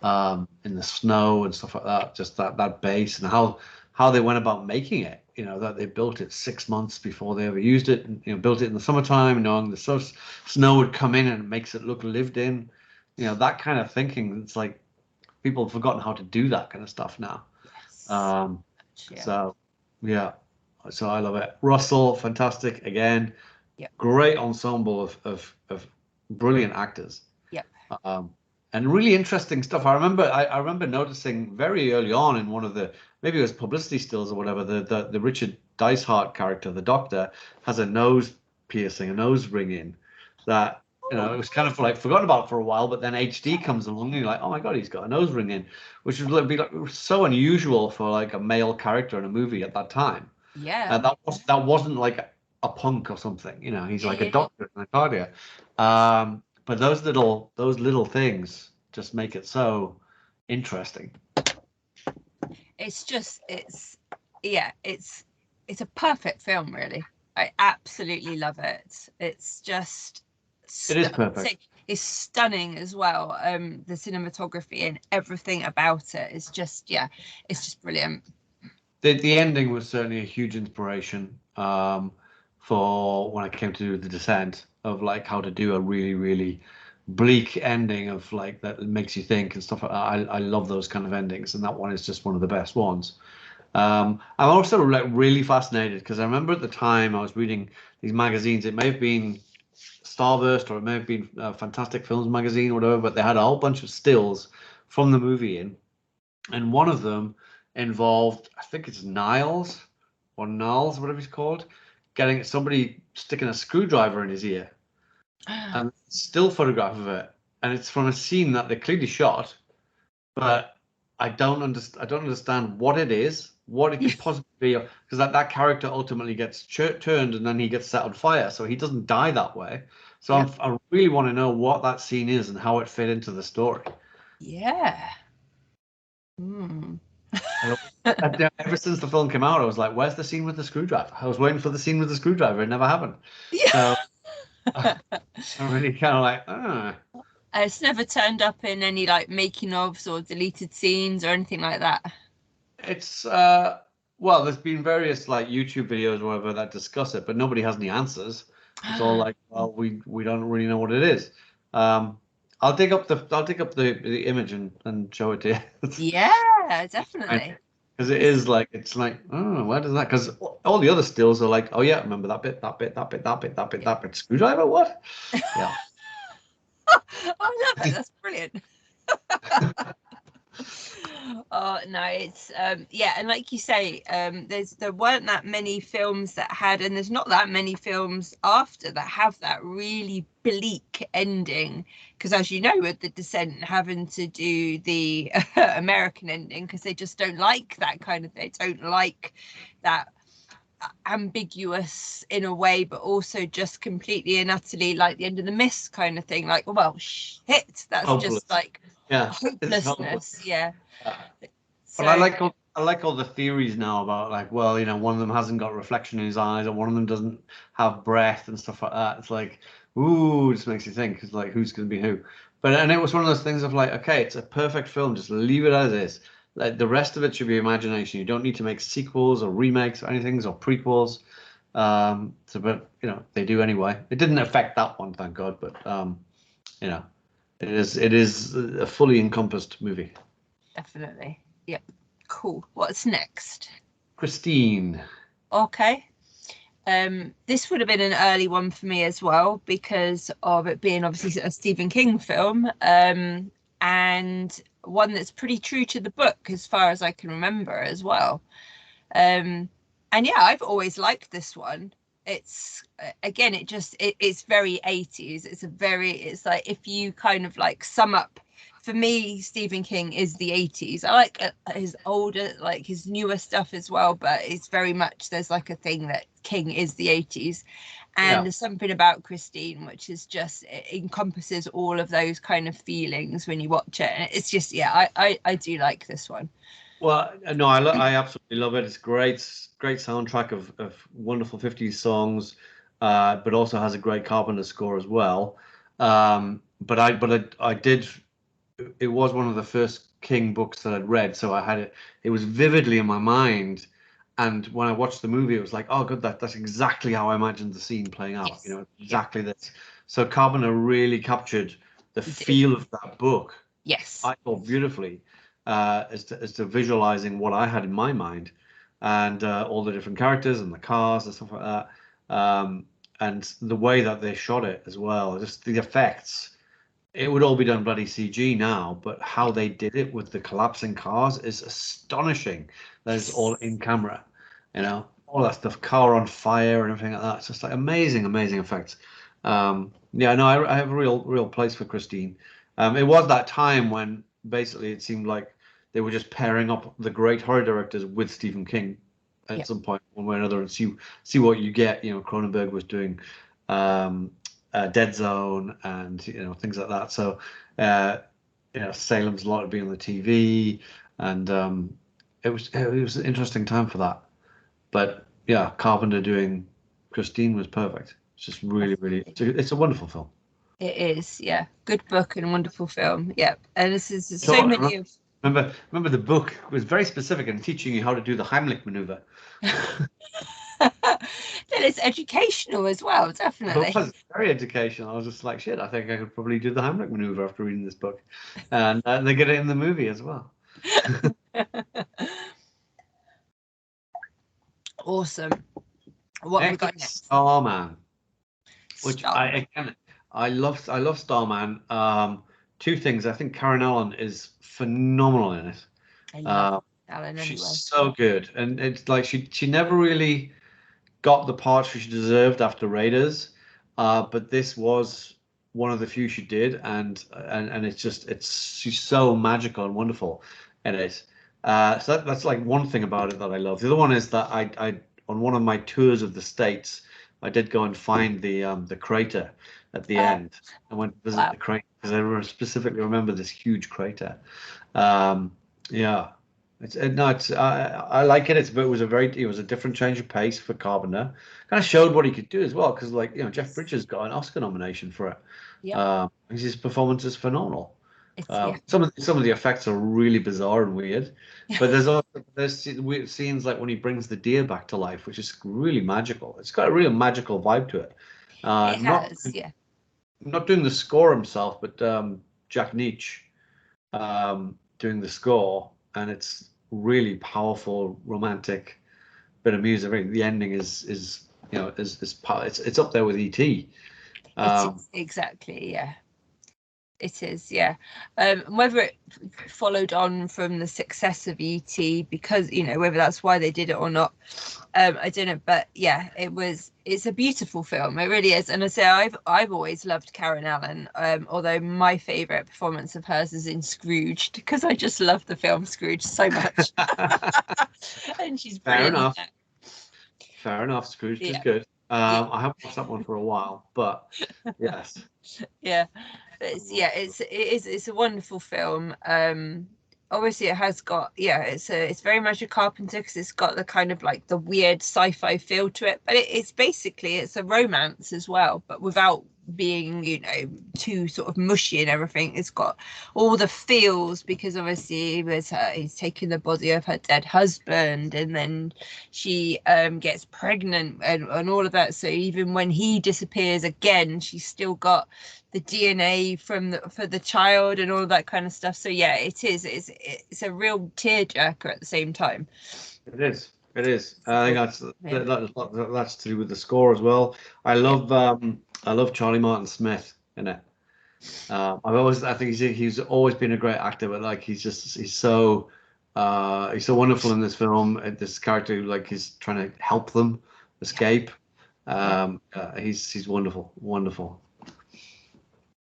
In the snow and stuff like that, just that base, and how they went about making it, that they built it 6 months before they ever used it, and built it in the summertime, knowing the snow would come in and it makes it look lived in, that kind of thinking. It's like people have forgotten how to do that kind of stuff now. Yes. So I love it. Russell, fantastic again. Great ensemble of brilliant actors. And really interesting stuff. I remember noticing very early on in one of the, maybe it was publicity stills or whatever, the Richard Dicehart character, the Doctor, has a nose piercing, a nose ring in, that you know, it was kind of like forgotten about for a while, but then HD comes along and you're like, oh my God, he's got a nose ring in, which would be like so unusual for like a male character in a movie at that time. Yeah. That wasn't like a punk or something, you know, he's like a doctor in a cardiac. But those little things just make it so interesting. It's a perfect film, really. I absolutely love it. It's just it is perfect. It's stunning as well. The cinematography and everything about it is just, it's just brilliant. The ending was certainly a huge inspiration for when I came to do The Descent, of like how to do a really, really bleak ending of like that makes you think and stuff like that. I love those kind of endings, and that one is just one of the best ones. I'm also like really fascinated because I remember at the time I was reading these magazines. It may have been Starburst or it may have been Fantastic Films magazine or whatever, but they had a whole bunch of stills from the movie in, and one of them involved, I think it's Niles or Niles, whatever he's called, getting somebody sticking a screwdriver in his ear, and still photograph of it, and it's from a scene that they clearly shot, but I don't understand what it is, what it could possibly be, because that character ultimately gets turned and then he gets set on fire, so he doesn't die that way. So I really want to know what that scene is and how it fit into the story. Yeah. Ever since the film came out, I was like, "Where's the scene with the screwdriver?" I was waiting for the scene with the screwdriver. It never happened. Yeah. So I'm really kind of like, It's never turned up in any like making ofs or deleted scenes or anything like that. It's well, there's been various like YouTube videos or whatever that discuss it, but nobody has any answers. It's all like, well, we don't really know what it is. I'll dig up the image and show it to you. Yeah, definitely. Because it's like, oh, where does that? Because all the other stills are like, oh yeah, remember that bit, that bit, that bit, that bit, that bit, that bit. Screwdriver, what? Yeah. I love it. That's brilliant. Oh no, it's and like you say, there weren't that many films that had, and there's not that many films after that have that really bleak ending, because as you know, with The Descent having to do the American ending because they just don't like that kind of, they don't like that ambiguous in a way, but also just completely and utterly like the end of the mist kind of thing, like, well, shit, that's hopeless. Just like hopelessness. So, but I like all the theories now about like, well, you know, one of them hasn't got reflection in his eyes, or one of them doesn't have breath and stuff like that. It's like, ooh, it just makes you think. It's like, who's going to be who? And it was one of those things of like, okay, it's a perfect film, just leave it as is. Like the rest of it should be imagination. You don't need to make sequels or remakes or anything, or prequels. But you know, they do anyway. It didn't affect that one, thank God. But you know, it is a fully encompassed movie. Definitely. Yep. Cool. What's next? Christine. Okay. This would have been an early one for me as well because of it being obviously a Stephen King film, and one that's pretty true to the book as far as I can remember as well. And yeah, I've always liked this one. It's again, it's very 80s. It's like, if you kind of like sum up, for me, Stephen King is the 80s. I like his older, like his newer stuff as well, but it's very much, there's like a thing that King is the 80s. And there's something about Christine which is just, it encompasses all of those kind of feelings when you watch it. And it's just, I do like this one. Well, no, I absolutely love it. It's great soundtrack of wonderful 50s songs, but also has a great Carpenter score as well. But I did. It was one of the first King books that I'd read, so I had it. It was vividly in my mind, and when I watched the movie, it was like, oh, good, that's exactly how I imagined the scene playing out. Yes. You know, exactly this. So Carpenter really captured the feel of that book. Yes, I thought beautifully. As to visualizing what I had in my mind, and all the different characters and the cars and stuff like that, and the way that they shot it as well, just the effects. It would all be done bloody CG now, but how they did it with the collapsing cars is astonishing. That is all in camera, you know, all that stuff, car on fire and everything like that. It's just like amazing effects. Yeah, no, I have a real place for Christine. It was that time when basically it seemed like they were just pairing up the great horror directors with Stephen King at some point, one way or another, and see what you get. You know, Cronenberg was doing Dead Zone and things like that. So Salem's Lot had been on the TV, and it was an interesting time for that. But yeah, Carpenter doing Christine was perfect. It's just really, it's a wonderful film. It is, yeah. Good book and wonderful film. Yeah. And this is so many of. Remember the book was very specific in teaching you how to do the Heimlich maneuver. Then it's educational as well, definitely. It was very educational. I was just like, shit, I think I could probably do the Heimlich maneuver after reading this book. And they get it in the movie as well. Awesome. What have we got next? Starman. Which I love Starman. Two things. I think Karen Allen is phenomenal in it. I love Allen anyway. She's so good, and it's like she never really got the part she deserved after Raiders, but this was one of the few she did, and she's so magical and wonderful in it. So that's like one thing about it that I love. The other one is that I on one of my tours of the States, I did go and find the crater at the end. I went to visit the crater because I specifically remember this huge crater. Yeah, I like it. It was a different change of pace for Carpenter. Kind of showed what he could do as well, because Jeff Bridges got an Oscar nomination for it. Yeah, his performance is phenomenal. Some of the effects are really bizarre and weird, but there's weird scenes like when he brings the deer back to life, which is really magical. It's got a real magical vibe to it. It has, yeah. Not doing the score himself, but Jack Nitzsche doing the score, and it's really powerful, romantic bit of music. The ending is it's up there with E.T. Exactly, yeah. It is, yeah. Whether it followed on from the success of E.T., because whether that's why they did it or not, I don't know. But yeah, it's a beautiful film. It really is. And I say I've always loved Karen Allen. Although my favourite performance of hers is in Scrooged, because I just love the film Scrooge so much. And she's brilliant. Fair enough. Scrooge is good. I haven't watched that one for a while, but yes. Yeah. It's a wonderful film. Obviously it has got it's very much a Carpenter, because it's got the kind of like the weird sci-fi feel to it, but it's a romance as well, but without being too sort of mushy and everything. It's got all the feels, because obviously he's taking the body of her dead husband, and then she gets pregnant and all of that, so even when he disappears again, she's still got the DNA for the child and all of that kind of stuff. So yeah, it's a real tearjerker at the same time. It is. I think that's to do with the score as well. I love Charlie Martin Smith in it. I think he's always been a great actor, but he's so wonderful in this film. This character he's trying to help them escape. He's wonderful.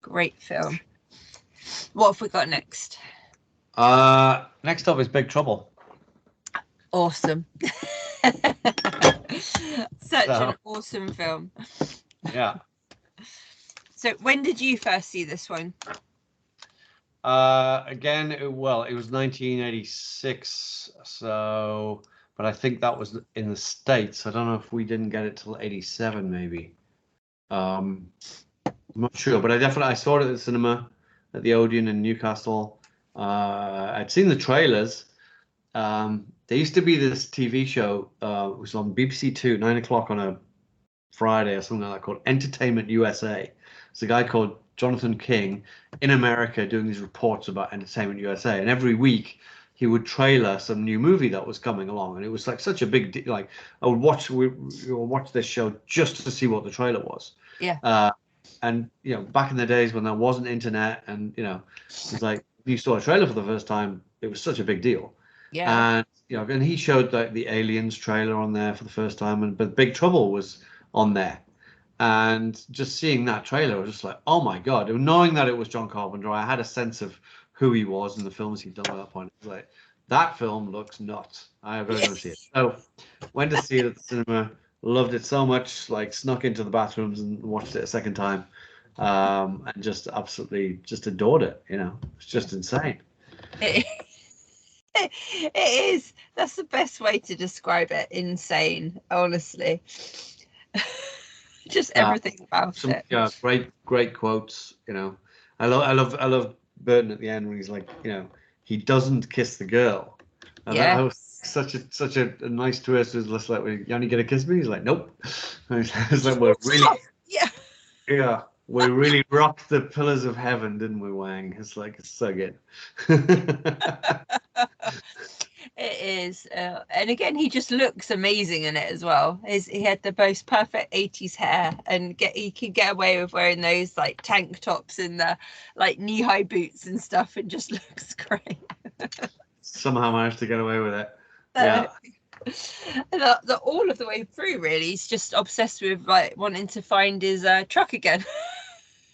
Great film. What have we got next? Next up is Big Trouble. Awesome. Such an awesome film. Yeah. So when did you first see this one? Again, it was 1986. So, but I think that was in the States. I don't know if we didn't get it till 87, maybe. I'm not sure, but I saw it at the cinema at the Odeon in Newcastle. I'd seen the trailers. There used to be this TV show, it was on BBC Two, 9 o'clock on a Friday or something like that, called Entertainment USA. It's a guy called Jonathan King in America doing these reports about Entertainment USA, and every week he would trailer some new movie that was coming along, and it was like such a big deal. Like I would watch this show just to see what the trailer was. Yeah. And back in the days when there wasn't internet, and it's like if you saw a trailer for the first time, it was such a big deal. Yeah. And and he showed the Aliens trailer on there for the first time, but Big Trouble was on there, And just seeing that trailer, I was just like, oh my God. And knowing that it was John Carpenter, I had a sense of who he was and the films he'd done at that point. It was like, that film looks nuts. I've got to go see it. So went to see it at the cinema, loved it so much, like snuck into the bathrooms and watched it a second time. And just absolutely just adored it. You know, it's just insane. It is. That's the best way to describe it. Insane, honestly. Just everything about it. Yeah, great quotes. You know, I love Burton at the end when he's like, you know, he doesn't kiss the girl. And that was such a nice twist. It was just like, you only get a kiss me. He's like, nope. It's like, we're really, yeah, we really rocked the pillars of heaven, didn't we, Wang? It's like, it's so good. It is, and again, he just looks amazing in it as well. He had the most perfect 80s hair, and he could get away with wearing those like tank tops and the like knee-high boots and stuff, and just looks great. Somehow managed to get away with it. Yeah. All of the way through, really, he's just obsessed with like wanting to find his truck again.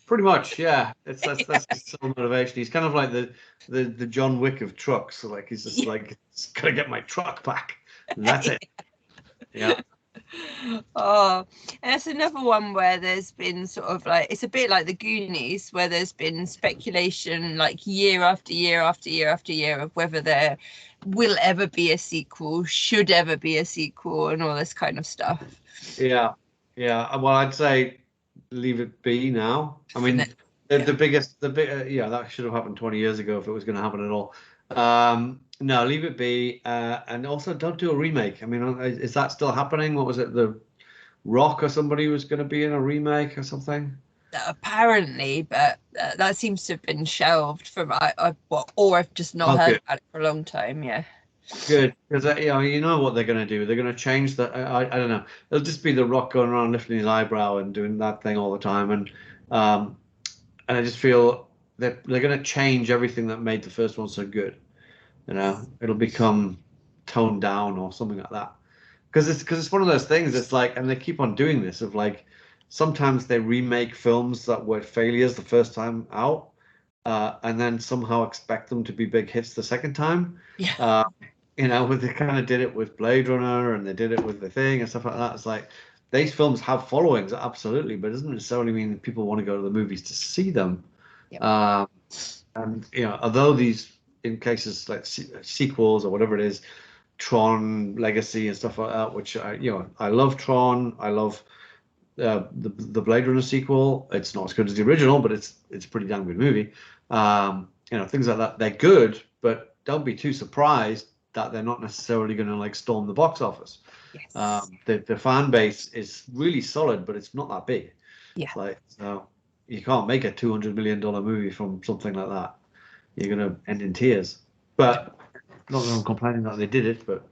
Pretty much, yeah. That's his sole motivation. He's kind of like the John Wick of trucks. So like he's just like, gotta get my truck back. And that's it. Yeah. Oh, and that's another one where there's been sort of like, it's a bit like the Goonies, where there's been speculation like year after year after year after year of whether there will ever be a sequel, should ever be a sequel, and all this kind of stuff. Yeah. Well, I'd say leave it be now. I mean, the biggest, that should have happened 20 years ago if it was going to happen at all. No, leave it be, and also don't do a remake. I mean, is that still happening? What was it, The Rock or somebody was going to be in a remake or something? Apparently, but that seems to have been shelved from or I've just not heard about it for a long time. Yeah. Good, because you know what they're going to do. They're going to change that. I don't know. It'll just be The Rock going around lifting his eyebrow and doing that thing all the time, and I just feel they're going to change everything that made the first one so good. You know, it'll become toned down or something like that. Because it's one of those things. It's like, and they keep on doing this of like, sometimes they remake films that were failures the first time out, and then somehow expect them to be big hits the second time. Yeah. You know, they kind of did it with Blade Runner, and they did it with The Thing and stuff like that. It's like, these films have followings, absolutely, but it doesn't necessarily mean that people want to go to the movies to see them. Yep. And you know, although these, in cases like sequels or whatever it is, Tron Legacy and stuff like that, which I love Tron. I love the Blade Runner sequel. It's not as good as the original, but it's a pretty damn good movie. You know, things like that. They're good, but don't be too surprised that they're not necessarily going to like storm the box office. Yes. The fan base is really solid, but it's not that big. Yeah. Like, so you can't make a $200 million movie from something like that. You're going to end in tears. But not that I'm complaining that they did it, but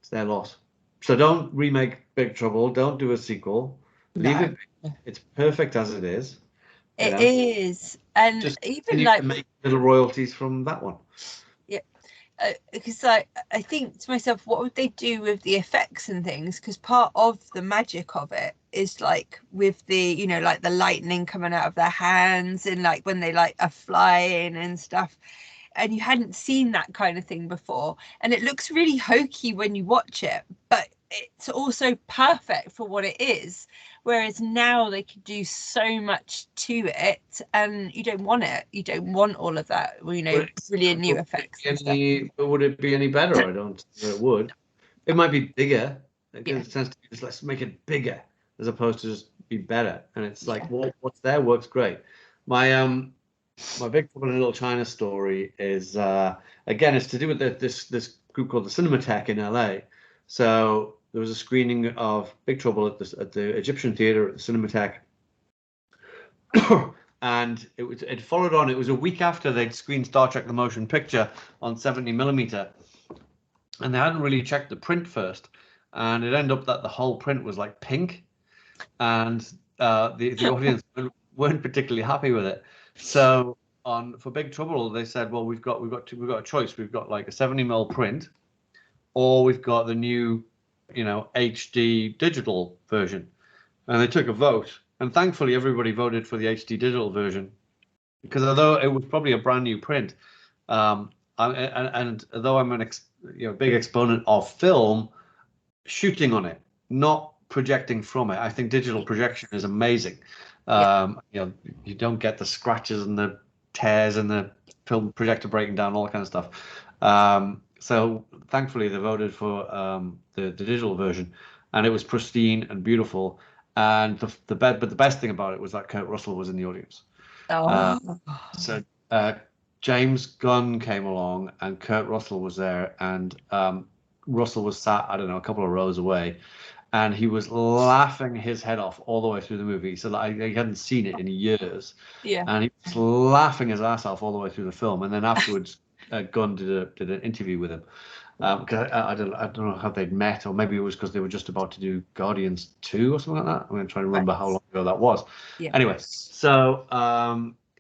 it's their loss. So don't remake Big Trouble. Don't do a sequel. Leave it. It's perfect as it is. It is, and just even like make little royalties from that one. Yeah, because I think to myself, what would they do with the effects and things? Because part of the magic of it is like with the, like the lightning coming out of their hands, and like when they like are flying and stuff. And you hadn't seen that kind of thing before, and it looks really hokey when you watch it, but it's also perfect for what it is. Whereas now they can do so much to it, and you don't want it. You don't want all of that, brilliant new effects. Would it be any better? I don't think it would. It might be bigger. It tends to be just, let's make it bigger as opposed to just be better. And it's like, what's there works great. My Big Trouble in Little China story is again, it's to do with this group called the Cinematheque in LA. So there was a screening of Big Trouble at the Egyptian Theatre at the Cinematheque, and it followed on. It was a week after they'd screened Star Trek: The Motion Picture on 70mm, and they hadn't really checked the print first, and it ended up that the whole print was like pink, and the audience weren't particularly happy with it. So for Big Trouble, they said, well, we've got a choice. We've got like a 70mm print, or we've got the new, HD digital version. and they took a vote, and thankfully everybody voted for the HD digital version, because although it was probably a brand new print, and although I'm big exponent of film, shooting on it, not projecting from it, I think digital projection is amazing. You don't get the scratches and the tears and the film projector breaking down, all that kind of stuff. So thankfully they voted for the digital version, and it was pristine and beautiful. And the best thing about it was that Kurt Russell was in the audience. So James Gunn came along, and Kurt Russell was there, and Russell was sat, I don't know, a couple of rows away, and he was laughing his head off all the way through the movie. So I hadn't seen it in years. Yeah. And he was laughing his ass off all the way through the film. And then afterwards, Gunn did an interview with him. Because I don't know how they'd met, or maybe it was because they were just about to do Guardians 2 or something like that. I'm going to try and remember how long ago that was. Yeah. Anyway, so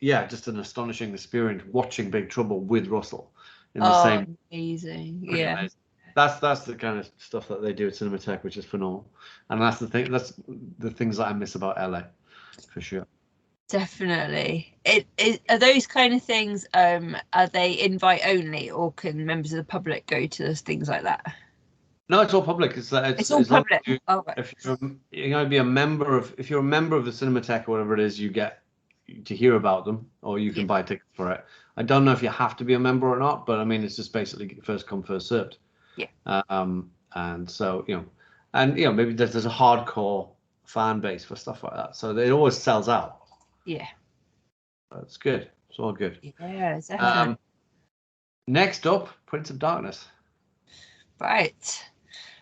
just an astonishing experience watching Big Trouble with Russell in the same. Amazing. Yeah. Amazing. That's the kind of stuff that they do at Cinematheque, which is phenomenal, and that's the thing. That's the things that I miss about LA, for sure. Definitely. Are those kind of things? Are they invite only, or can members of the public go to those things like that? No, it's all public. It's all public. If you're going to be a member of, if you're a member of the Cinematheque or whatever it is, you get to hear about them, or you can buy tickets for it. I don't know if you have to be a member or not, but I mean, it's just basically first come, first served. Yeah. And so, maybe there's a hardcore fan base for stuff like that. So it always sells out. Yeah. That's good. It's all good. Yeah, definitely. Next up, Prince of Darkness. Right.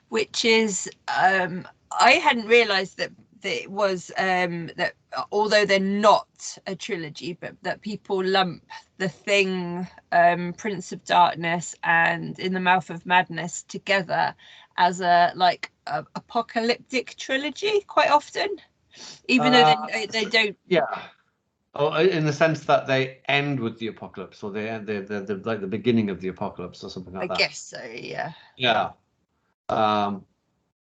Which is, I hadn't realized that it was, that although they're not a trilogy, but that people lump The Thing, Prince of Darkness, and In the Mouth of Madness together as a apocalyptic trilogy quite often, even though they don't. Yeah. Oh, in the sense that they end with the apocalypse, or they're like the beginning of the apocalypse, or something like that. I guess so. Yeah. Yeah.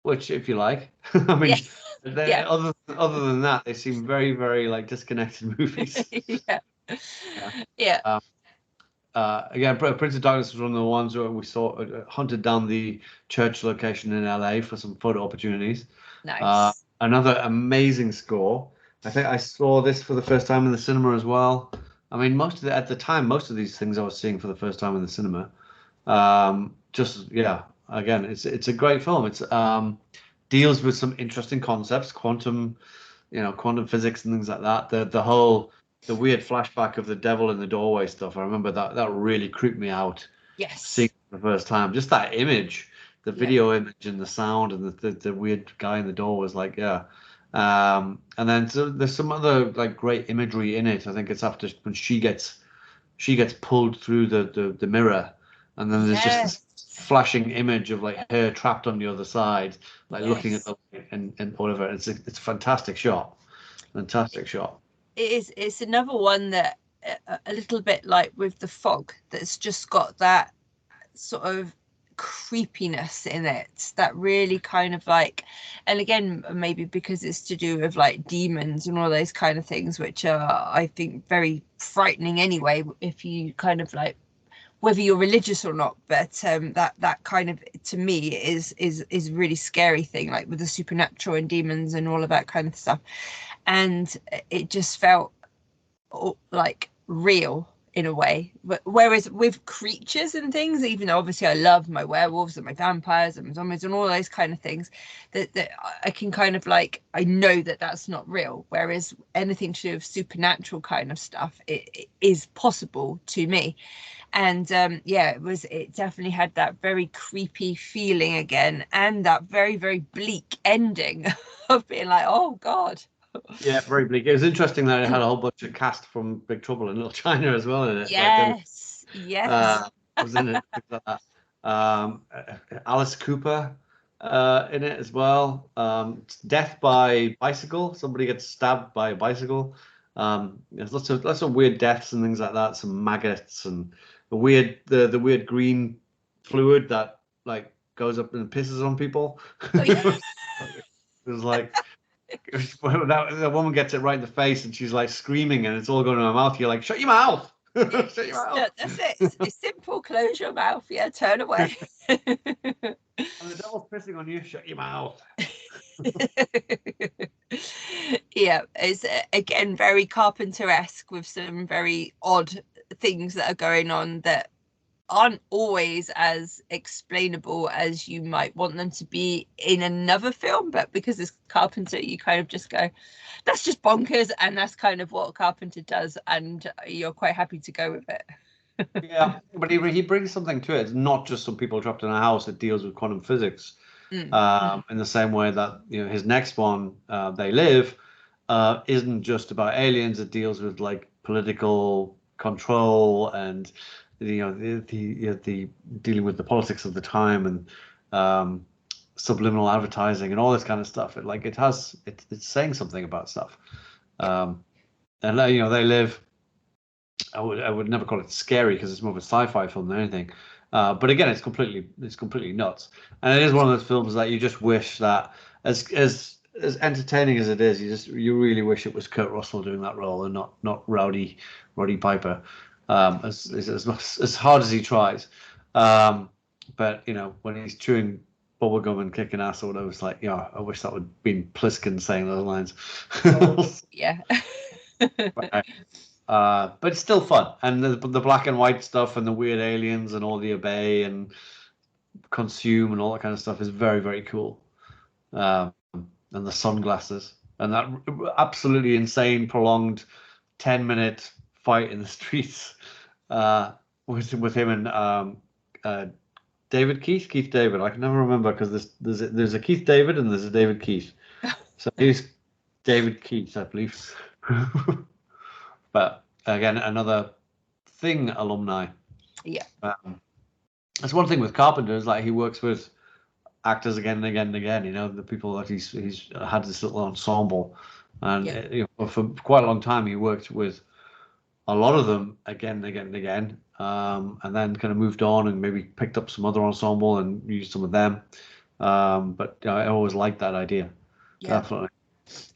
Which, if you like, I mean, other than that, they seem very, very like disconnected movies. Yeah. Again, Prince of Darkness was one of the ones where we hunted down the church location in LA for some photo opportunities. Nice. Another amazing score. I think I saw this for the first time in the cinema as well. I mean, at the time, most of these things I was seeing for the first time in the cinema. Again, it's a great film. It's deals with some interesting concepts, quantum physics and things like that. The weird flashback of the devil in the doorway stuff. I remember that really creeped me out. Yes. Seeing it for the first time, just that image, the video image and the sound and the weird guy in the door was like, yeah. And then there's some other like great imagery in it. I think it's after when she gets pulled through the mirror, and then there's just this flashing image of like her trapped on the other side, like looking at the light and whatever. It's a fantastic shot. It's another one that a little bit like with The Fog, that's just got that sort of creepiness in it, that really kind of like, and again maybe because it's to do with like demons and all those kind of things, which are, I think, very frightening anyway, if you kind of like, whether you're religious or not, but that kind of, to me, is a really scary thing, like with the supernatural and demons and all of that kind of stuff. And it just felt like real in a way, whereas with creatures and things, even though obviously I love my werewolves and my vampires and my zombies and all those kind of things, that I can kind of like, I know that that's not real, whereas anything to do with supernatural kind of stuff, it is possible to me. And it definitely had that very creepy feeling again, and that very, very bleak ending of being like, oh god. Yeah, very bleak. It was interesting that it had a whole bunch of cast from Big Trouble in Little China as well in it. Yes. Was in it. Like that. Alice Cooper in it as well. Death by bicycle. Somebody gets stabbed by a bicycle. There's lots of weird deaths and things like that. Some maggots and the weird green fluid that like goes up and pisses on people. Oh, yeah. It was like, The woman gets it right in the face, and she's like screaming, and it's all going in her mouth. You're like, shut your mouth. Shut your mouth. That's it. It's simple. Close your mouth. Yeah, turn away. And the devil's pissing on you. Shut your mouth. Yeah, it's again very Carpenter-esque with some very odd things that are going on that aren't always as explainable as you might want them to be in another film, but because it's Carpenter, you kind of just go, that's just bonkers, and that's kind of what Carpenter does, and you're quite happy to go with it. Yeah, but he brings something to it. It's not just some people trapped in a house. It deals with quantum physics in the same way that his next one, They Live, isn't just about aliens. It deals with like political control and the dealing with the politics of the time and subliminal advertising and all this kind of stuff. It's saying something about stuff. And They Live. I would never call it scary because it's more of a sci-fi film than anything. But again, it's completely nuts, and it is one of those films that you just wish that as entertaining as it is, you really wish it was Kurt Russell doing that role and not Roddy Piper. As hard as he tries, but when he's chewing bubblegum and kicking ass or whatever, it's like, I wish that would have been Pliskin saying those lines. Yeah. But it's still fun, and the black and white stuff and the weird aliens and all the obey and consume and all that kind of stuff is very, very cool. And the sunglasses and that absolutely insane prolonged 10-minute fight in the streets with him and Keith David. I can never remember because there's a Keith David and there's a David Keith. So he's David Keith, I believe. But again, another Thing alumni. Yeah. That's one thing with Carpenter is like he works with actors again and again and again. The people that he's had this little ensemble, and for quite a long time he worked with a lot of them again and again and again, and then kind of moved on and maybe picked up some other ensemble and used some of them. But I always liked that idea. Yeah. Definitely.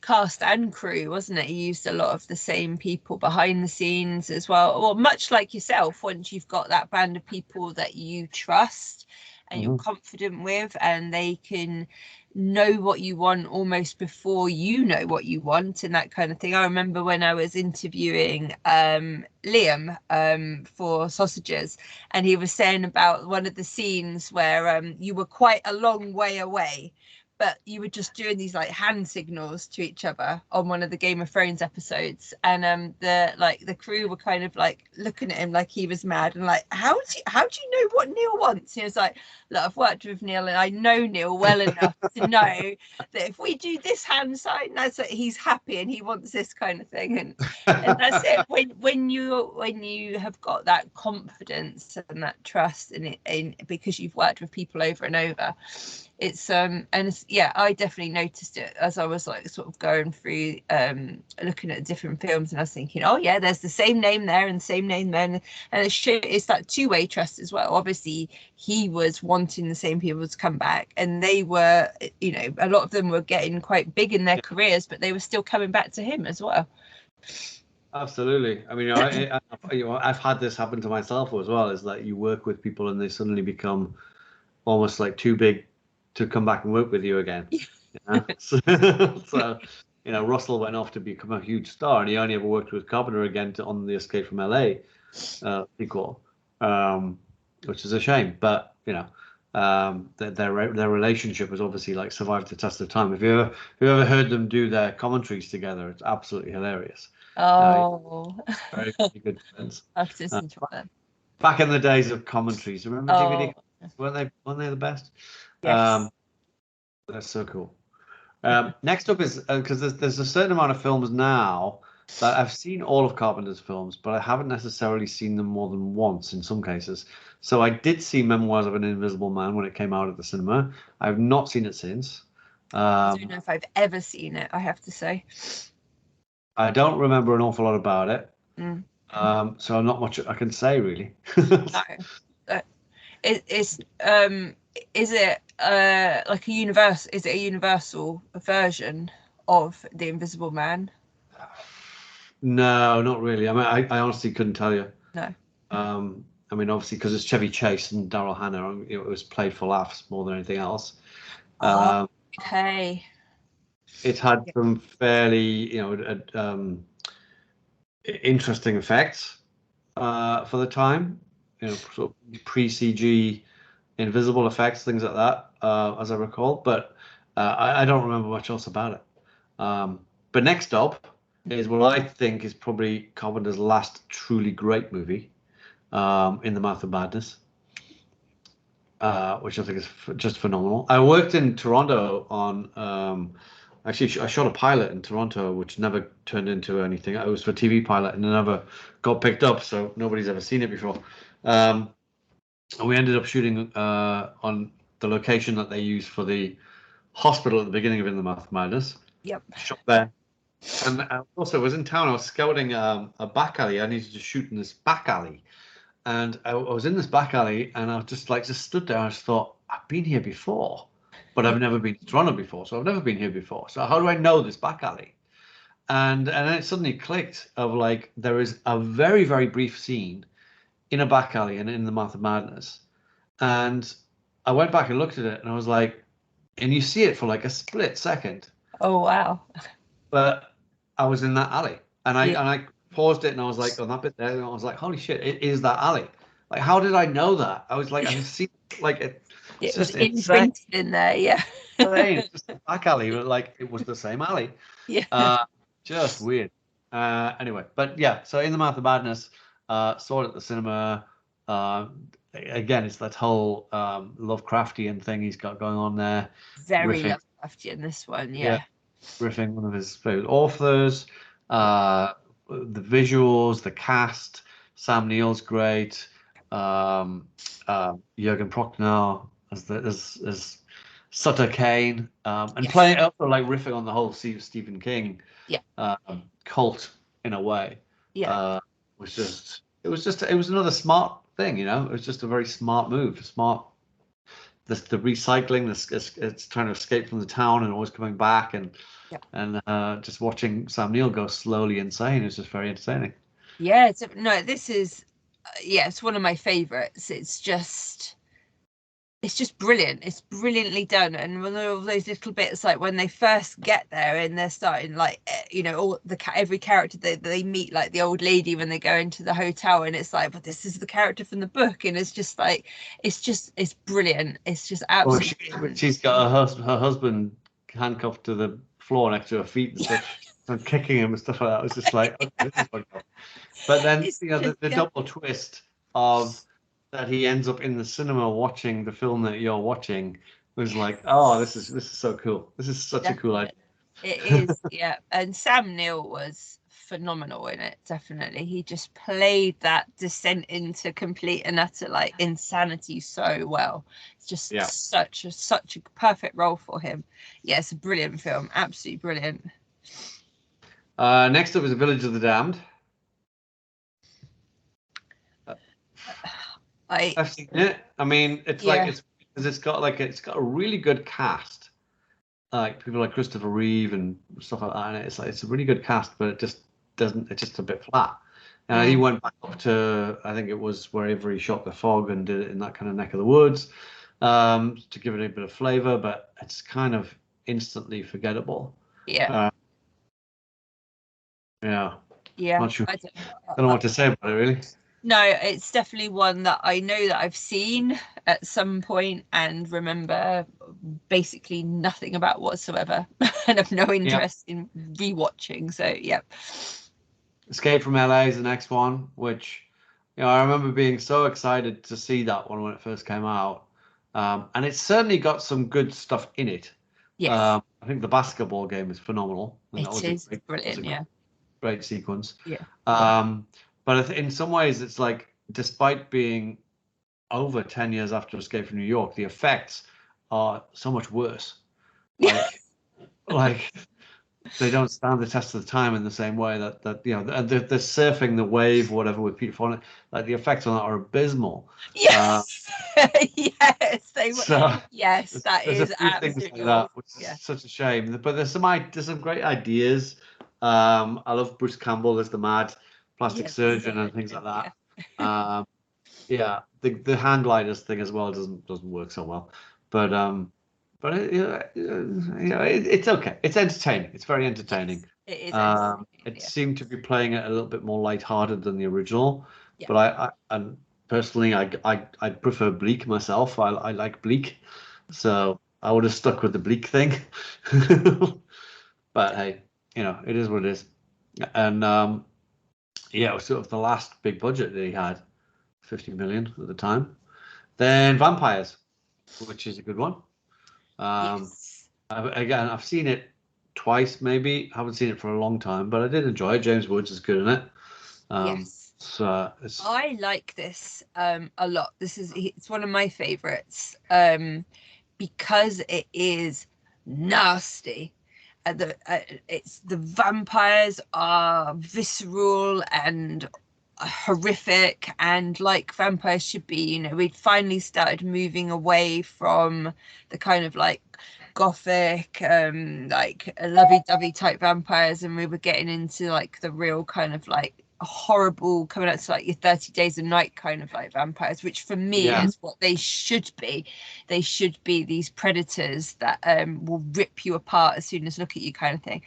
Cast and crew, wasn't it? He used a lot of the same people behind the scenes as well. Well, much like yourself, once you've got that band of people that you trust and you're confident with, and they can know what you want almost before you know what you want and that kind of thing. I remember when I was interviewing Liam for Sausages, and he was saying about one of the scenes where you were quite a long way away, but you were just doing these like hand signals to each other on one of the Game of Thrones episodes, and the crew were kind of like looking at him like he was mad and like, how do you know what Neil wants? He was like, look, I've worked with Neil and I know Neil well enough to know that if we do this hand sign, that's what he's happy and he wants this kind of thing, and that's it. When you have got that confidence and that trust in because you've worked with people over and over, it's I definitely noticed it as I was like sort of going through looking at different films, and I was thinking, oh yeah, there's the same name there and same name there, and it's that two-way trust as well. Obviously he was wanting the same people to come back, and they were, a lot of them were getting quite big in their careers, but they were still coming back to him as well. Absolutely. I mean, I've had this happen to myself as well, is that you work with people and they suddenly become almost like too big to come back and work with you again. So Russell went off to become a huge star, and he only ever worked with Carpenter again on the Escape from LA sequel, which is a shame. But their relationship has obviously like survived the test of time. If you ever heard them do their commentaries together, it's absolutely hilarious. Very, very good friends. I've listened to them. Back in the days of commentaries, remember DVD? Weren't they the best? Yes. That's so cool. Next up is because there's a certain amount of films now that I've seen all of Carpenter's films, but I haven't necessarily seen them more than once in some cases. So I did see Memoirs of an Invisible Man when it came out at the cinema. I've not seen it since. I don't know if I've ever seen it, I have to say. I don't remember an awful lot about it. So not much I can say really. No. Is it like a universal version of The Invisible Man? No, not really. I mean, I honestly couldn't tell you. No. I mean, obviously, because it's Chevy Chase and Daryl Hannah, it was played for laughs more than anything else. Okay. It had some fairly, interesting effects for the time. Sort of pre-CG invisible effects, things like that, as I recall. But I don't remember much else about it. But next up is what I think is probably Carpenter's last truly great movie, In the Mouth of Madness, which I think is just phenomenal. I worked in Toronto on, actually, I shot a pilot in Toronto, which never turned into anything. It was for a TV pilot and it never got picked up, so nobody's ever seen it before. And we ended up shooting on the location that they used for the hospital at the beginning of In the Mouth of Madness. Yep. Shot there. And I also was in town. I was scouting a back alley. I needed to shoot in this back alley. And I was in this back alley and I just stood there and I just thought, I've been here before, but I've never been to Toronto before. So I've never been here before. So how do I know this back alley? And then it suddenly clicked of like, there is a very, very brief scene in a back alley and In the Mouth of Madness. And I went back and looked at it and I was like, and you see it for like a split second. Oh, wow. But I was in that alley and I paused it and I was like, on that bit there, and I was like, holy shit, it is that alley. Like, how did I know that? I was like, I see, like, it was imprinted in there, yeah. It's just a back alley, but like it was the same alley. Yeah. Just weird. Anyway, but yeah, so In the Mouth of Madness, saw it at the cinema. Again, it's that whole Lovecraftian thing he's got going on there. Very Lovecraftian, this one, yeah. Riffing, one of his favorite authors. The visuals, the cast. Sam Neill's great. Jürgen Prochnow as Sutter Kane, and playing also like riffing on the whole Stephen King cult in a way. It was another smart thing, it was just a very smart move, the recycling, it's trying to escape from the town and always coming back, and just watching Sam Neill go slowly insane is just very entertaining. Yeah, this is it's one of my favorites. It's just brilliant. It's brilliantly done, and one of all those little bits, like when they first get there and they're starting, like, all every character they meet, like the old lady when they go into the hotel, and it's like, but this is the character from the book, and it's just like, it's brilliant. It's just absolutely. She's got her husband handcuffed to the floor next to her feet and stuff, and kicking him and stuff like that. It was just like, okay, this is fun. But then the double twist of that he ends up in the cinema watching the film that you're watching was like, oh, this is so cool. This is such a cool idea. It is, yeah. And Sam Neill was phenomenal in it, definitely. He just played that descent into complete and utter like insanity so well. It's just such a perfect role for him. Yeah, it's a brilliant film, absolutely brilliant. Next up is A Village of the Damned. I've seen it. I mean, it's like it's got a really good cast, like people like Christopher Reeve and stuff like that. And it's a really good cast, but it's just a bit flat. And he went back up to, I think it was wherever he shot The Fog and did it in that kind of neck of the woods, to give it a bit of flavor, but it's kind of instantly forgettable. Yeah. Not sure. I don't know what to say about it, really. No, it's definitely one that I know that I've seen at some point and remember basically nothing about whatsoever, and have no interest in rewatching. So, Escape from LA is the next one, which I remember being so excited to see that one when it first came out, and it's certainly got some good stuff in it. Yes. I think the basketball game is phenomenal. It is brilliant. Great sequence. Yeah. But in some ways, it's like, despite being over 10 years after Escape from New York, the effects are so much worse. Like they don't stand the test of the time in the same way that they're surfing the wave, whatever, with Peter Fonda. Like the effects on that are abysmal. Yes, yes, Yes, that is a few absolutely things like that, which is such a shame. But there's some great ideas. I love Bruce Campbell as the mad plastic surgeon and things like that. The hand gliders thing as well doesn't work so well, but it's okay. It's entertaining. It's very entertaining. Yes, it is entertaining, it seemed to be playing it a little bit more lighthearted than the original, Yeah. but and personally I prefer Bleak myself. I like Bleak, so I would have stuck with the Bleak thing. But hey, it is what it is. And it was sort of the last big budget that he had, 50 million at the time. Then Vampires, which is a good one. Yes. I've seen it twice, maybe. Haven't seen it for a long time, but I did enjoy it. James Woods is good in it. Yes. I like this a lot. It's one of my favorites because it is nasty. It's the vampires are visceral and horrific, and like vampires should be. We'd finally started moving away from the kind of like gothic like lovey-dovey type vampires, and we were getting into like the real kind of like horrible, coming out to like your 30 Days a Night kind of like vampires, which for me is what they should be. They should be these predators that will rip you apart as soon as look at you kind of thing.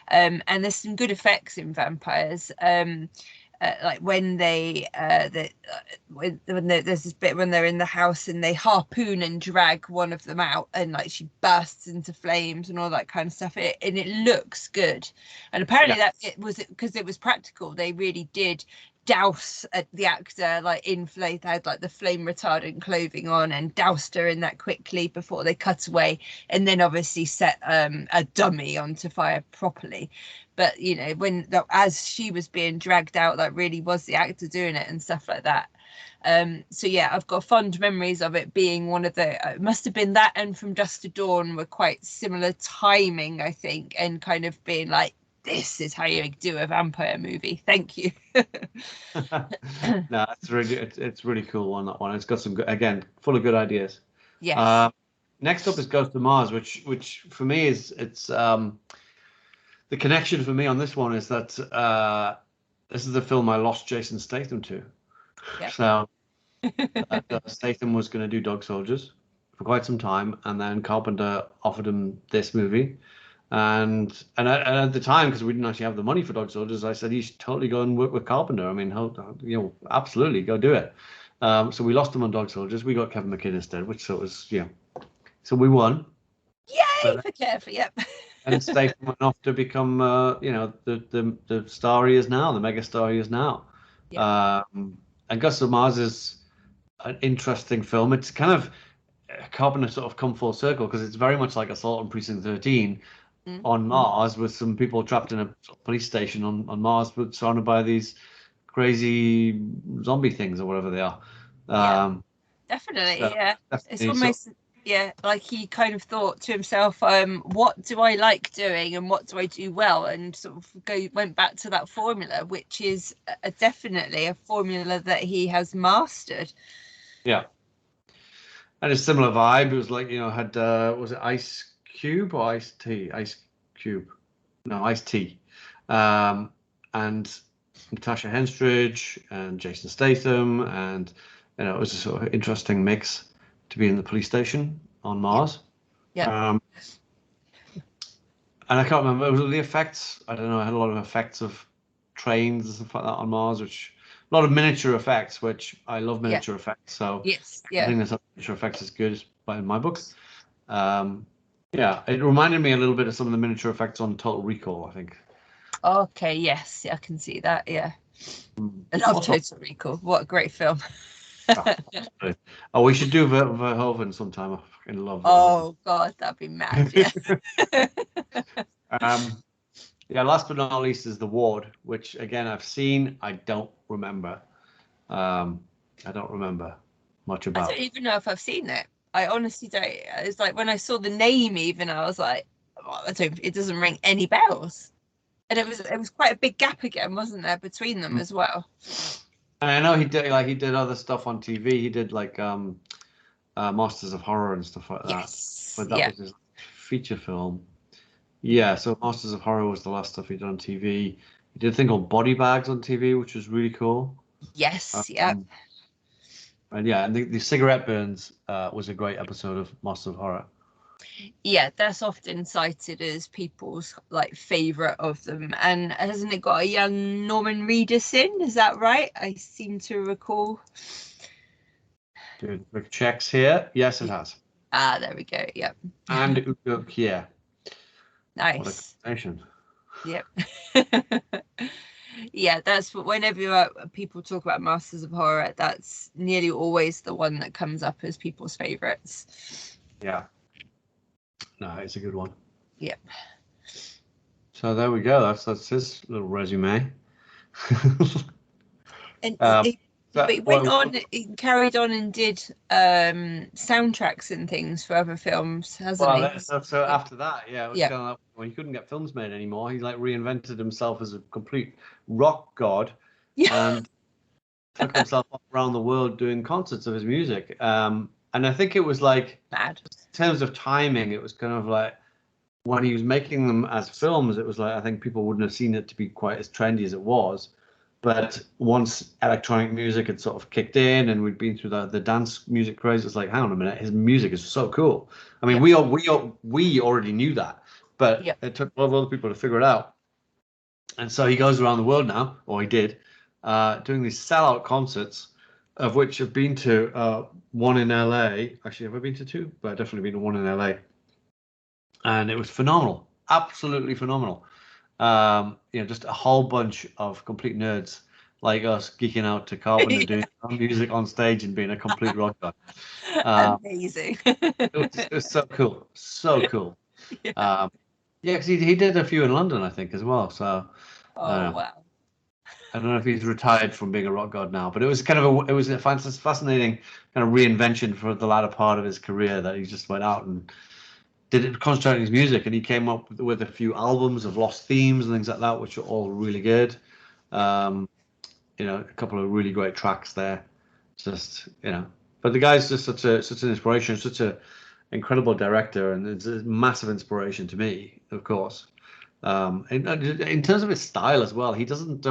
And there's some good effects in vampires. Like when there's this bit when they're in the house and they harpoon and drag one of them out, and like she bursts into flames and all that kind of stuff, and it looks good. And apparently that it was because it was practical. They really did douse the actor like in flame. They had like the flame retardant clothing on and doused her in that quickly before they cut away, and then obviously set a dummy onto fire properly. But as she was being dragged out, that really was the actor doing it and stuff like that. So yeah, I've got fond memories of it being one of the. It must have been that and From Dusk to Dawn were quite similar timing, I think, and kind of being like, this is how you do a vampire movie. Thank you. No, it's really cool on that one. It's got some good, again, full of good ideas. Yes. Next up is Ghost of Mars, which for me it's the connection for me on this one is that this is the film I lost Jason Statham to. Yep. So Statham was going to do Dog Soldiers for quite some time, and then Carpenter offered him this movie. And at the time, because we didn't actually have the money for Dog Soldiers, I said, you should totally go and work with Carpenter. I mean, absolutely go do it. So we lost him on Dog Soldiers. We got Kevin McKidd instead, which so was, so we won. Yay for Kev, yep. And Statham went off to become, the star he is now, the mega star he is now. Yep. And Ghost of Mars is an interesting film. It's kind of Carpenter sort of come full circle because it's very much like Assault on Precinct 13 on Mars, with some people trapped in a police station on Mars, but surrounded by these crazy zombie things or whatever they are. Definitely, yeah. It's almost like he kind of thought to himself, what do I like doing and what do I do well, and sort of went back to that formula, which is definitely a formula that he has mastered. Yeah. And a similar vibe. It was like, had was it Ice Cube or Ice Tea? Ice Cube. No, Ice Tea. And Natasha Henstridge and Jason Statham, and it was a sort of interesting mix to be in the police station on Mars. Yeah. And I can't remember, it was the effects. I don't know. I had a lot of effects of trains and stuff like that on Mars, which a lot of miniature effects, which I love miniature effects. So yes, I think that miniature effects is good in my book. It reminded me a little bit of some of the miniature effects on Total Recall, I think. Okay, yes, I can see that. Yeah, I love Total Recall. What a great film. We should do Verhoeven sometime. I fucking love Verhoeven. Oh God, that'd be mad. Yeah. Last but not least is The Ward, which again I've seen. I don't remember. I don't remember much about. I don't even know if I've seen it. I honestly don't. It's like when I saw the name, even I was like, it doesn't ring any bells. And it was quite a big gap again, wasn't there, between them as well? And I know he did other stuff on TV. He did like Masters of Horror and stuff like that. Yes. But that was his feature film. Yeah, so Masters of Horror was the last stuff he'd done on TV. He did a thing called Body Bags on TV, which was really cool. Yes, And yeah, and the cigarette burns was a great episode of Masters of Horror. Yeah, that's often cited as people's like favorite of them. And hasn't it got a young Norman Reedus in? Is that right? I seem to recall. Doing quick checks here. Yes, it has. Ah, there we go. Yep. And Ukuk, yeah. Nice. What a combination. Yep. Yeah, that's what whenever people talk about Masters of Horror, that's nearly always the one that comes up as people's favorites. Yeah. No, it's a good one. Yep. So there we go. That's his little resume. And he went on, he carried on and did soundtracks and things for other films, hasn't he? So after that, it was kind of like, when he couldn't get films made anymore, he like reinvented himself as a complete rock god and took himself up around the world doing concerts of his music. And I think it was like, mad. In terms of timing, it was kind of like when he was making them as films, it was like, I think people wouldn't have seen it to be quite as trendy as it was. But once electronic music had sort of kicked in and we'd been through the dance music craze, it's like, hang on a minute, his music is so cool. I mean, we already knew that, but it took a lot of other people to figure it out. And so he goes around the world now, or he did, doing these sellout concerts, of which I've been to one in LA. Actually, have I been to two? But I've definitely been to one in LA. And it was phenomenal, absolutely phenomenal. Just a whole bunch of complete nerds like us geeking out to Carpenter doing music on stage and being a complete rock star. Amazing. it was so cool, so cool. Because he did a few in London, I think, as well. So, wow. I don't know if he's retired from being a rock god now, but it was a fascinating kind of reinvention for the latter part of his career that he just went out and did it, concentrating his music, and he came up with a few albums of lost themes and things like that, which are all really good. A couple of really great tracks there. But the guy's just such an inspiration, such an incredible director, and it's a massive inspiration to me, of course. In terms of his style as well, he doesn't.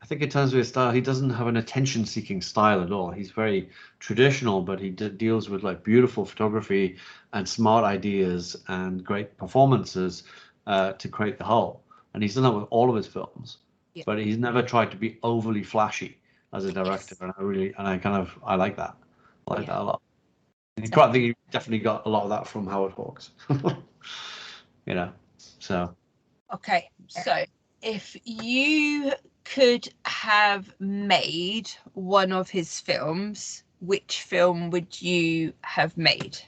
I think in terms of his style, he doesn't have an attention-seeking style at all. He's very traditional, but he deals with like beautiful photography and smart ideas and great performances to create the whole. And he's done that with all of his films, but he's never tried to be overly flashy as a director. And I like that. I like that a lot. And I think he definitely got a lot of that from Howard Hawks. So. Okay, so if you could have made one of his films, which film would you have made?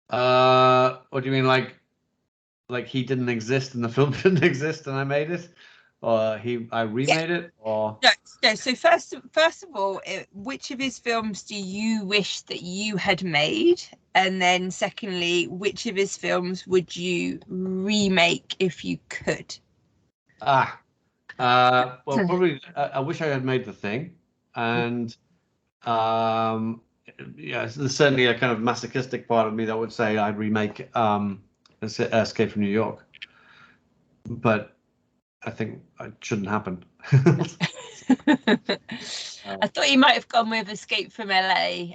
What do you mean, like he didn't exist and the film didn't exist and I made it, or I remade it, or no. So first of all, which of his films do you wish that you had made, and then secondly, which of his films would you remake if you could? Well, probably I wish I had made The Thing, and there's certainly a kind of masochistic part of me that would say I'd remake Escape from New York, but I think it shouldn't happen. I thought you might have gone with Escape from LA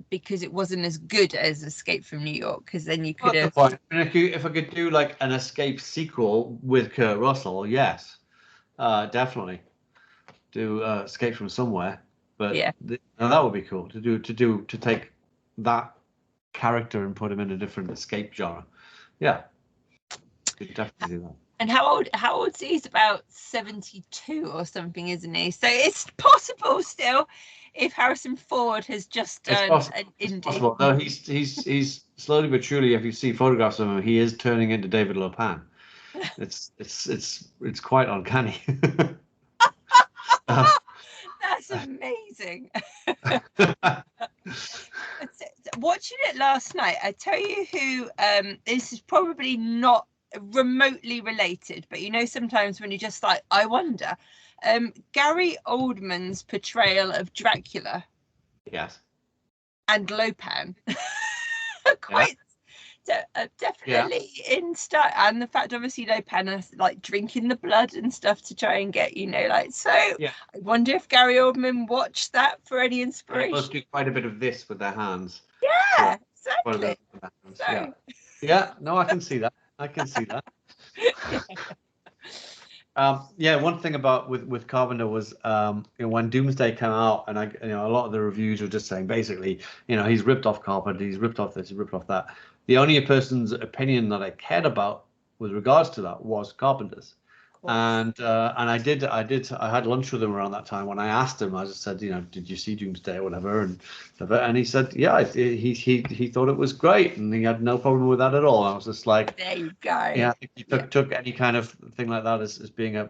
because it wasn't as good as Escape from New York, because then you could have. If I could do like an Escape sequel with Kurt Russell, yes, definitely do Escape from Somewhere. But that would be cool to take that character and put him in a different escape genre. Yeah, could definitely do that. And how old is he? He's about 72 or something, isn't he? So it's possible still, if Harrison Ford has just done an indie. Possible. No, he's slowly but surely, if you see photographs of him, he is turning into David Lopan. It's quite uncanny. That's amazing. Watching it last night, I tell you who, this is probably not remotely related, but sometimes when you're just like, I wonder, Gary Oldman's portrayal of Dracula. Yes. and Lopan. Quite definitely in style, and the fact obviously Lopan is like drinking the blood and stuff to try and get, you know, like, so I wonder if Gary Oldman watched that for any inspiration. They must do quite a bit of this with their hands. Yeah, exactly. So. Yeah, no, I can see that. I can see that. One thing about with Carpenter was, when Doomsday came out, and a lot of the reviews were just saying basically, he's ripped off Carpenter, he's ripped off this, he's ripped off that. The only person's opinion that I cared about with regards to that was Carpenter's. And I had lunch with him around that time. When I asked him, I just said, did you see Doomsday or whatever? And he said, yeah, he thought it was great, and he had no problem with that at all. I was just like, there you go. Yeah, I think he took any kind of thing like that as being a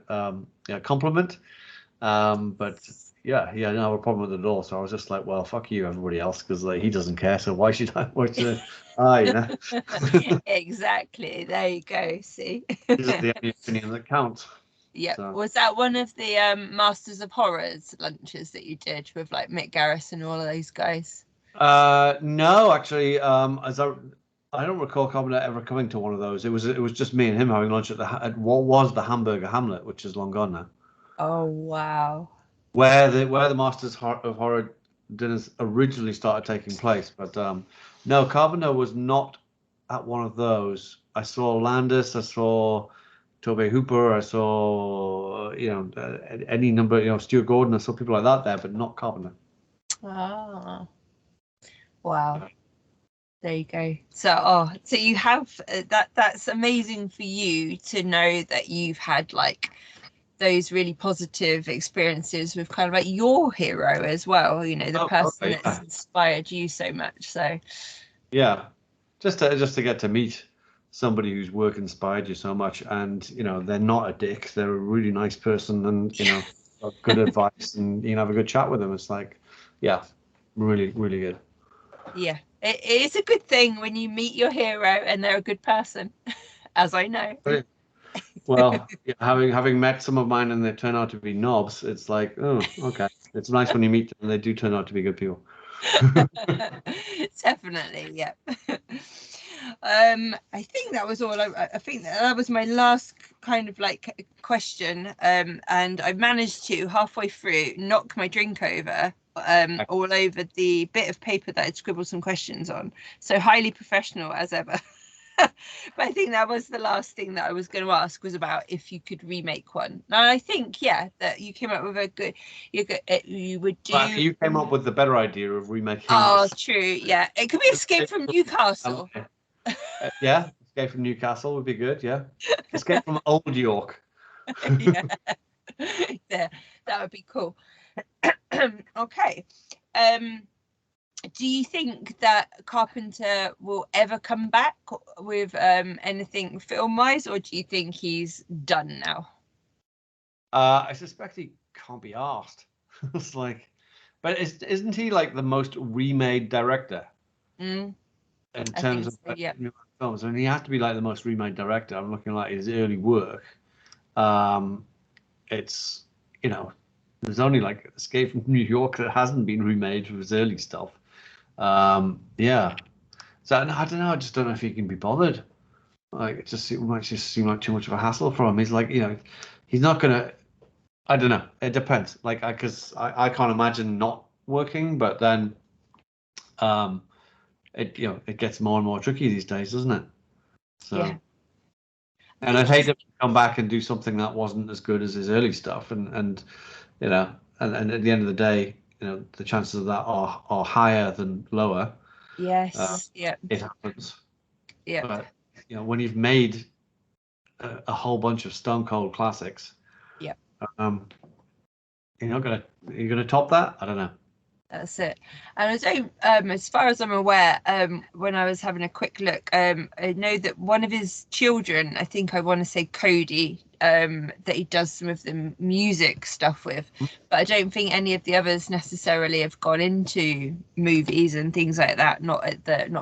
compliment. But yeah, he had no problem with it at all. So I was just like, well, fuck you, everybody else, because like he doesn't care. So why should I? Exactly. There you go. See, this is the only opinion that counts. Yeah. So. Was that one of the Masters of Horrors lunches that you did with like Mick Garris and all of those guys? No, actually, I don't recall Carpenter ever coming to one of those. It was just me and him having lunch at what was the Hamburger Hamlet, which is long gone now. Oh wow! Where the Masters of Horror dinners originally started taking place, but no, Carpenter was not at one of those. I saw Landis, I saw Tobe Hooper, I saw any number, Stuart Gordon, I saw people like that there, but not Carpenter. Oh, wow. There you go. So you have that's amazing for you to know that you've had like those really positive experiences with kind of like your hero as well, the person that's inspired you so much. So yeah, just to get to meet somebody whose work inspired you so much, and they're not a dick, they're a really nice person, and good advice, and you can have a good chat with them. It's like, yeah, really, really good. Yeah, it is a good thing when you meet your hero and they're a good person, as I know. Well, having met some of mine and they turn out to be knobs, it's like, oh, okay. It's nice when you meet them and they do turn out to be good people. Definitely, yeah. I think that was all. I think that was my last kind of like question, and I managed to halfway through knock my drink over. All over the bit of paper that I'd scribbled some questions on. So highly professional as ever. But I think that was the last thing that I was going to ask, was about if you could remake one. And I think, that you came up with a good, you would do. Well, you came up with the better idea of remaking. Oh, true. Yeah. It could be Escape from Newcastle. Yeah. Escape from Newcastle would be good. Yeah. Escape from Old York. Yeah. That would be cool. Okay. Do you think that Carpenter will ever come back with anything film-wise, or do you think he's done now? I suspect he can't be asked. It's like, but isn't he like the most remade director in terms of films? I mean, he has to be like the most remade director. I'm looking at his early work. It's there's only like Escape from New York that hasn't been remade for his early stuff. Yeah. So I don't know. I just don't know if he can be bothered. Like, it might just seem like too much of a hassle for him. He's like, he's not gonna. I don't know. It depends. Like, because I can't imagine not working, but then, it gets more and more tricky these days, doesn't it? So. Yeah. And I'd hate him to come back and do something that wasn't as good as his early stuff, and at the end of the day, the chances of that are higher than lower. Yes. Yeah. It happens. Yeah. But when you've made a whole bunch of stone cold classics, yeah, you're gonna top that. I don't know. That's it. And I don't, as far as I'm aware, when I was having a quick look, I know that one of his children, I think I want to say Cody, that he does some of the music stuff with, but I don't think any of the others necessarily have gone into movies and things like that. Not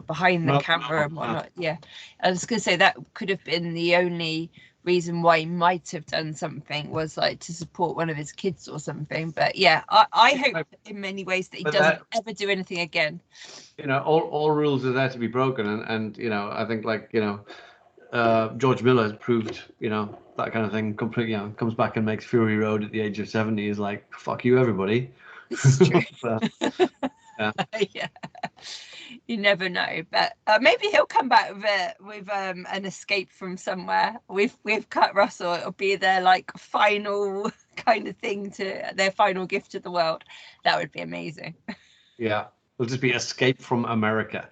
behind the camera and whatnot. Yeah, I was going to say that could have been the only reason why he might have done something was like to support one of his kids or something. But yeah, I hope in many ways that he doesn't ever do anything again. You know, all rules are there to be broken, and you know, I think, like, you know, George Miller has proved, you know, that kind of thing completely. You know, comes back and makes Fury Road at the age of 70 is like, fuck you, everybody. This is true. Yeah. Yeah, you never know, but maybe he'll come back with an Escape from Somewhere with Kurt Russell. It'll be their like final kind of thing, to their final gift to the world. That would be amazing. Yeah, it'll just be Escape from America.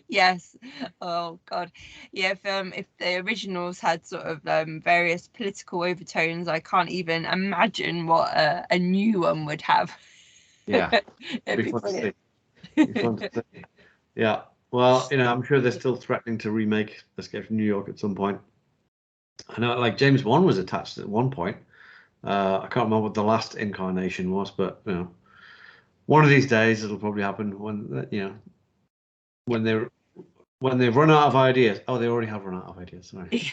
Yes. Oh God. Yeah. If the originals had sort of various political overtones, I can't even imagine what a new one would have. Yeah, it'd be fun to see. It'd be fun to see. Yeah. Well, you know, I'm sure they're still threatening to remake Escape from New York at some point. I know, like, James Wan was attached at one point. I can't remember what the last incarnation was, but you know, one of these days it'll probably happen when, you know, when they've run out of ideas. Oh, they already have run out of ideas. Sorry.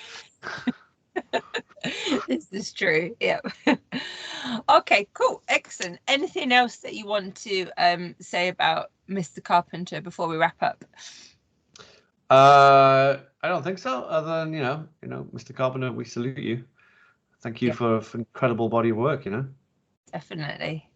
This is true. Yeah. Okay, cool. Excellent. Anything else that you want to say about Mr. Carpenter before we wrap up? I don't think so. Other than, you know, Mr. Carpenter, we salute you. Thank you for incredible body of work, you know. Definitely.